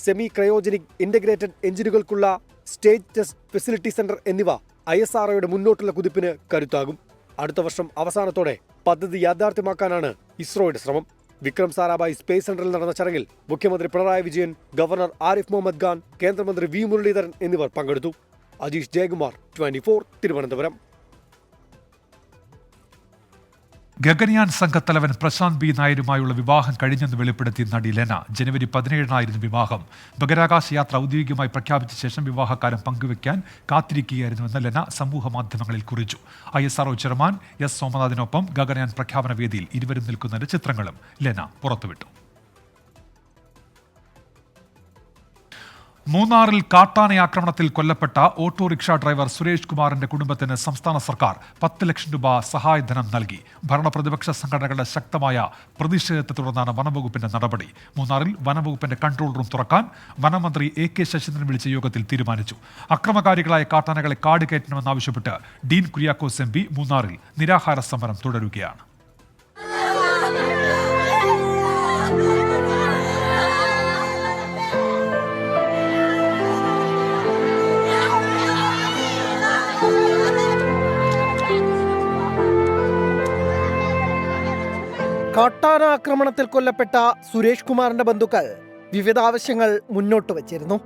സെമി ക്രയോജനിക് ഇന്റഗ്രേറ്റഡ് എഞ്ചിനുകൾക്കുള്ള സ്റ്റേജ് ടെസ്റ്റ് ഫെസിലിറ്റി സെന്റർ എന്നിവ ISROയുടെ മുന്നോട്ടുള്ള കുതിപ്പിന് കരുത്താകും. അടുത്ത വർഷം അവസാനത്തോടെ പദ്ധതി യാഥാർത്ഥ്യമാക്കാനാണ് ഇസ്രോയുടെ ശ്രമം. വിക്രം സാരാഭായ് സ്പേസ് സെന്ററിൽ നടന്ന ചടങ്ങിൽ മുഖ്യമന്ത്രി പിണറായി വിജയൻ, ഗവർണർ ആരിഫ് മുഹമ്മദ് ഖാൻ, കേന്ദ്രമന്ത്രി V മുരളീധരൻ എന്നിവർ പങ്കെടുത്തു. അജീഷ് ജയകുമാർ, 24 തിരുവനന്തപുരം. ഗഗൻയാൻ സംഘത്തലവൻ പ്രശാന്ത് ബി നായരുമായുള്ള വിവാഹം കഴിഞ്ഞെന്ന് വെളിപ്പെടുത്തിയ നടി ലെന. ജനുവരി 17 വിവാഹം. ബഹിരാകാശ യാത്ര ഔദ്യോഗികമായി പ്രഖ്യാപിച്ച ശേഷം വിവാഹക്കാലം പങ്കുവയ്ക്കാൻ കാത്തിരിക്കുകയായിരുന്നുവെന്ന് ലെന സമൂഹ മാധ്യമങ്ങളിൽ കുറിച്ചു. ISRO ചെയർമാൻ S സോമനാഥിനൊപ്പം ഗഗൻയാൻ പ്രഖ്യാപന വേദിയിൽ ഇരുവരും നിൽക്കുന്ന ചിത്രങ്ങളും ലെന പുറത്തുവിട്ടു. മൂന്നാറിൽ കാട്ടാനയാക്രമണത്തിൽ കൊല്ലപ്പെട്ട ഓട്ടോറിക്ഷ ഡ്രൈവർ സുരേഷ് കുമാറിന്റെ കുടുംബത്തിന് സംസ്ഥാന സർക്കാർ 10 ലക്ഷം രൂപ സഹായധനം നൽകി. ഭരണപ്രതിപക്ഷ സംഘടനകളുടെ ശക്തമായ പ്രതിഷേധത്തെ തുടർന്നാണ് വനംവകുപ്പിന്റെ നടപടി. മൂന്നാറിൽ വനംവകുപ്പിന്റെ കൺട്രോൾ റൂം തുറക്കാൻ വനമന്ത്രി AK ശശീന്ദ്രൻ വിളിച്ച യോഗത്തിൽ തീരുമാനിച്ചു. അക്രമകാരികളായ കാട്ടാനകളെ കാട് കയറ്റണമെന്നാവശ്യപ്പെട്ട് ഡീൻ കുര്യാക്കോസ് MP മൂന്നാറിൽ നിരാഹാര സമരം തുടരുകയാണ്. കാട്ടാന ആക്രമണത്തിൽ കൊല്ലപ്പെട്ട സുരേഷ് കുമാറിന്റെ ബന്ധുക്കൾ വിവിധ ആവശ്യങ്ങൾ മുന്നോട്ട് വച്ചിരുന്നു.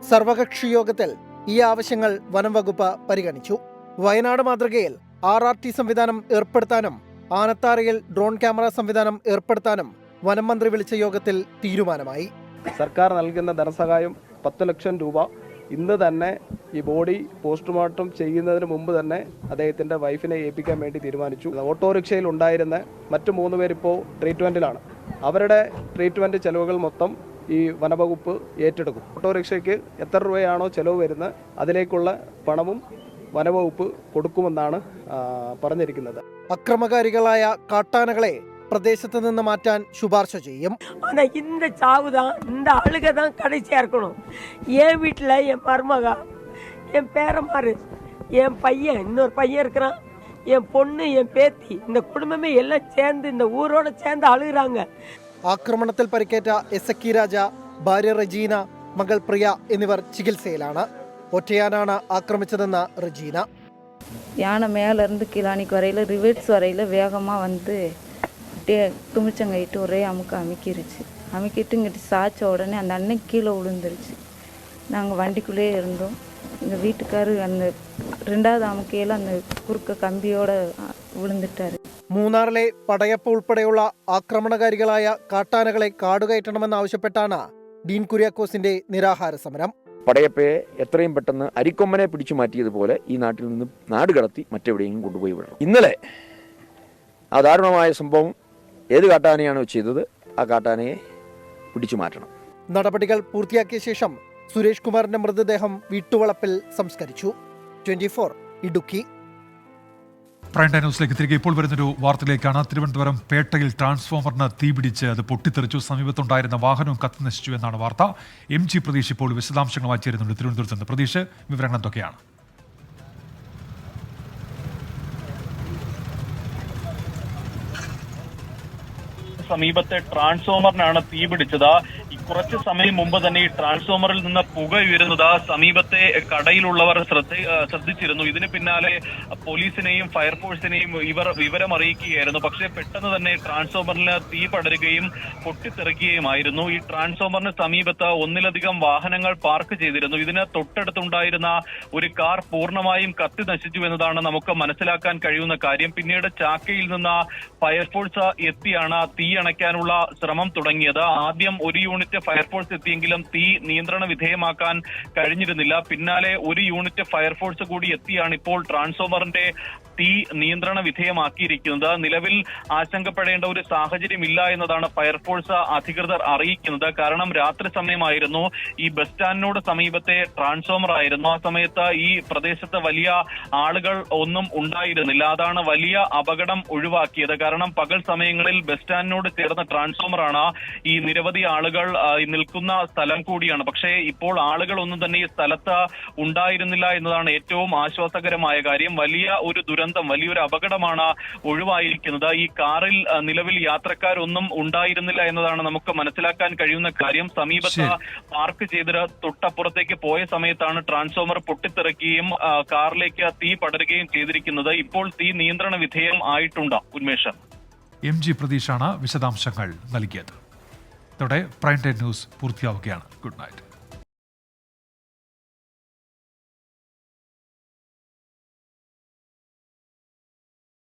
സർവകക്ഷി യോഗത്തിൽ ഈ ആവശ്യങ്ങൾ വനം വകുപ്പ് പരിഗണിച്ചു. വയനാട് മാതൃകയിൽ RRT സംവിധാനം ഏർപ്പെടുത്താനും ആനത്താരയിൽ ഡ്രോൺ ക്യാമറ സംവിധാനം ഏർപ്പെടുത്താനും വനം മന്ത്രി വിളിച്ച യോഗത്തിൽ തീരുമാനമായി. സർക്കാർ നൽകുന്ന ധനസഹായം 10 ലക്ഷം രൂപ ഇന്ന് തന്നെ ഈ ബോഡി പോസ്റ്റ്മോർട്ടം ചെയ്യുന്നതിന് മുമ്പ് തന്നെ അദ്ദേഹത്തിൻ്റെ വൈഫിനെ ഏൽപ്പിക്കാൻ വേണ്ടി തീരുമാനിച്ചു. ഓട്ടോറിക്ഷയിൽ ഉണ്ടായിരുന്ന മറ്റു 3 പേർ ഇപ്പോൾ ട്രീറ്റ്മെൻറ്റിലാണ്. അവരുടെ ട്രീറ്റ്മെൻറ്റ് ചെലവുകൾ മൊത്തം ഈ വനവകുപ്പ് ഏറ്റെടുക്കും. ഓട്ടോറിക്ഷയ്ക്ക് എത്ര രൂപയാണോ ചെലവ് വരുന്നത് അതിലേക്കുള്ള പണവും വനവകുപ്പ് കൊടുക്കുമെന്നാണ് പറഞ്ഞിരിക്കുന്നത്. അക്രമകാരികളായ കാട്ടാനകളെ പ്രദേശത്ത് നിന്ന് മാറ്റാൻ ശുപാർശ ചെയ്യും. இந்த சாவு தான், இந்த அழுகை தான் கடைசியா இருக்கணும். என் வீட்டில் என் மருமக, என் பேரமாரு, என் பையன், இன்னொரு பையன் இருக்கிறான், என் பொண்ணு, என் பேத்தி, இந்த குடும்பமே எல்லாம் சேர்ந்து இந்த ஊரோட சேர்ந்து அழுகுறாங்க. ആക്രമണത്തിൽ പരിക്കേറ്റ എസക്കി രാജ, ഭാര്യ റജീന, മകൾ പ്രിയ എന്നിവർ ചികിത്സയിലാണ്. ഒറ്റയാനാണ് ആക്രമിച്ചതെന്ന് റജീന. யானை மேலேருந்து கிளானிக்கு வரையில் ரிவர்ஸ் வரையில் வேகமாக வந்து துமிச்சங்கைட்டு ஒரே அமுக்கிருச்சு. அமுக்கிட்டு இங்கிட்டு சாய்ச்ச உடனே அந்த அன்னைக்கு கீழே விழுந்துருச்சு. நாங்கள் வண்டிக்குள்ளேயே இருந்தோம். எங்கள் வீட்டுக்காரர் அந்த 2வது அமுக்கையில் அந்த குறுக்க കമ്പിയോടെ വിളുന്നിട്ടാറ്. മൂന്നാറിലെ പടയപ്പ ഉൾപ്പെടെയുള്ള ആക്രമണകാരികളായ കാട്ടാനകളെ കാടുകയറ്റണമെന്നാവശ്യപ്പെട്ടാണ് ഡീൻ കുര്യാക്കോസിന്റെ നിരാഹാര സമരം. പടയപ്പയെ എത്രയും പെട്ടെന്ന് അരിക്കൊമ്പനെ പിടിച്ചു മാറ്റിയതുപോലെ ഈ നാട്ടിൽ നിന്ന് നാട് കടത്തി മറ്റെവിടെയെങ്കിലും കൊണ്ടുപോയി വിടണം. ഇന്നലെ ആ ദാരുണമായ സംഭവം ഏത് കാട്ടാനയാണോ ചെയ്തത് ആ കാട്ടാനയെ പിടിച്ചു മാറ്റണം. നടപടികൾ പൂർത്തിയാക്കിയ ശേഷം സുരേഷ് കുമാറിന്റെ മൃതദേഹം വീട്ടുവളപ്പിൽ സംസ്കരിച്ചു. 24 ഇടുക്കി. പ്രൈം ടൈം ന്യൂസിലേക്ക് തിരികെ ഇപ്പോൾ വരുന്നൊരു വാർത്തയിലേക്കാണ്. തിരുവനന്തപുരം പേട്ടയിൽ ട്രാൻസ്ഫോമറിന് തീപിടിച്ച് അത് പൊട്ടിത്തെറിച്ചു. സമീപത്തുണ്ടായിരുന്ന വാഹനവും കത്തിനശിച്ചു എന്നാണ് വാർത്ത. MG പ്രതീഷ് ഇപ്പോൾ വിശദാംശങ്ങളുമായി ചേരുന്നുണ്ട് തിരുവനന്തപുരത്ത് നിന്ന്. പ്രതീഷ്, വിവരങ്ങൾ എന്തൊക്കെയാണ്? സമീപത്തെ ട്രാൻസ്ഫോമറിനാണ് തീപിടിച്ചത്. കുറച്ച് സമയം മുമ്പ് തന്നെ ഈ ട്രാൻസ്ഫോമറിൽ നിന്ന് പുക ഉയരുന്നത് സമീപത്തെ കടയിലുള്ളവർ ശ്രദ്ധിച്ചിരുന്നു. ഇതിന് പിന്നാലെ പോലീസിനെയും ഫയർഫോഴ്സിനെയും ഇവർ വിവരം അറിയിക്കുകയായിരുന്നു. പക്ഷേ പെട്ടെന്ന് തന്നെ ട്രാൻസ്ഫോമറിന് തീ പടരുകയും പൊട്ടിത്തെറിക്കുകയുമായിരുന്നു. ഈ ട്രാൻസ്ഫോമറിന് സമീപത്ത് ഒന്നിലധികം വാഹനങ്ങൾ പാർക്ക് ചെയ്തിരുന്നു. ഇതിന് തൊട്ടടുത്തുണ്ടായിരുന്ന ഒരു കാർ പൂർണ്ണമായും കത്തി നശിച്ചു എന്നതാണ് നമുക്ക് മനസ്സിലാക്കാൻ കഴിയുന്ന കാര്യം. പിന്നീട് ചാക്കയിൽ നിന്ന് ഫയർഫോഴ്സ് എത്തിയാണ് തീ അണയ്ക്കാനുള്ള ശ്രമം തുടങ്ങിയത്. ആദ്യം ഒരു യൂണിറ്റ് ഫയർഫോഴ്സ് എത്തിയെങ്കിലും തീ നിയന്ത്രണ വിധേയമാക്കാൻ കഴിഞ്ഞിരുന്നില്ല. പിന്നാലെ ഒരു യൂണിറ്റ് ഫയർഫോഴ്സ് കൂടി എത്തിയാണ് ഇപ്പോൾ ട്രാൻസ്ഫോമറിന്റെ തീ നിയന്ത്രണ വിധേയമാക്കിയിരിക്കുന്നത്. നിലവിൽ ആശങ്കപ്പെടേണ്ട ഒരു സാഹചര്യമില്ല എന്നതാണ് ഫയർഫോഴ്സ് അധികൃതർ അറിയിക്കുന്നത്. കാരണം രാത്രി സമയമായിരുന്നു. ഈ ബസ് സ്റ്റാൻഡിനോട് സമീപത്തെ ട്രാൻസ്ഫോമർ ആയിരുന്നു. ആ സമയത്ത് ഈ പ്രദേശത്ത് വലിയ ആളുകൾ ഒന്നും ഉണ്ടായിരുന്നില്ല. അതാണ് വലിയ അപകടം ഒഴിവാക്കിയത്. കാരണം പകൽ സമയങ്ങളിൽ ബസ് സ്റ്റാൻഡിനോട് ചേർന്ന ട്രാൻസ്ഫോമറാണ്. ഈ നിരവധി ആളുകൾ നിൽക്കുന്ന സ്ഥലം കൂടിയാണ്. പക്ഷേ ഇപ്പോൾ ആളുകൾ ഒന്നും തന്നെ ഈ സ്ഥലത്ത് ഉണ്ടായിരുന്നില്ല എന്നതാണ് ഏറ്റവും ആശ്വാസകരമായ കാര്യം. വലിയ ഒരു ദുരന്തം, വലിയൊരു അപകടമാണ് ഒഴിവായിരിക്കുന്നത്. ഈ കാറിൽ നിലവിൽ യാത്രക്കാരൊന്നും ഉണ്ടായിരുന്നില്ല എന്നതാണ് നമുക്ക് മനസ്സിലാക്കാൻ കഴിയുന്ന കാര്യം. സമീപത്ത് പാർക്ക് ചെയ്ത് തൊട്ടപ്പുറത്തേക്ക് പോയ സമയത്താണ് ട്രാൻസ്ഫോമർ പൊട്ടിത്തെറിക്കുകയും കാറിലേക്ക് തീ പടരുകയും ചെയ്തിരിക്കുന്നത്. ഇപ്പോൾ തീ നിയന്ത്രണ വിധേയം ആയിട്ടുണ്ട്. ഉന്മേഷ്. MG പ്രതീഷാണ് വിശദാംശങ്ങൾ നൽകിയത്. ഇതോടെ പ്രൈം ടൈം ന്യൂസ് പൂർത്തിയാവുകയാണ്. Good night.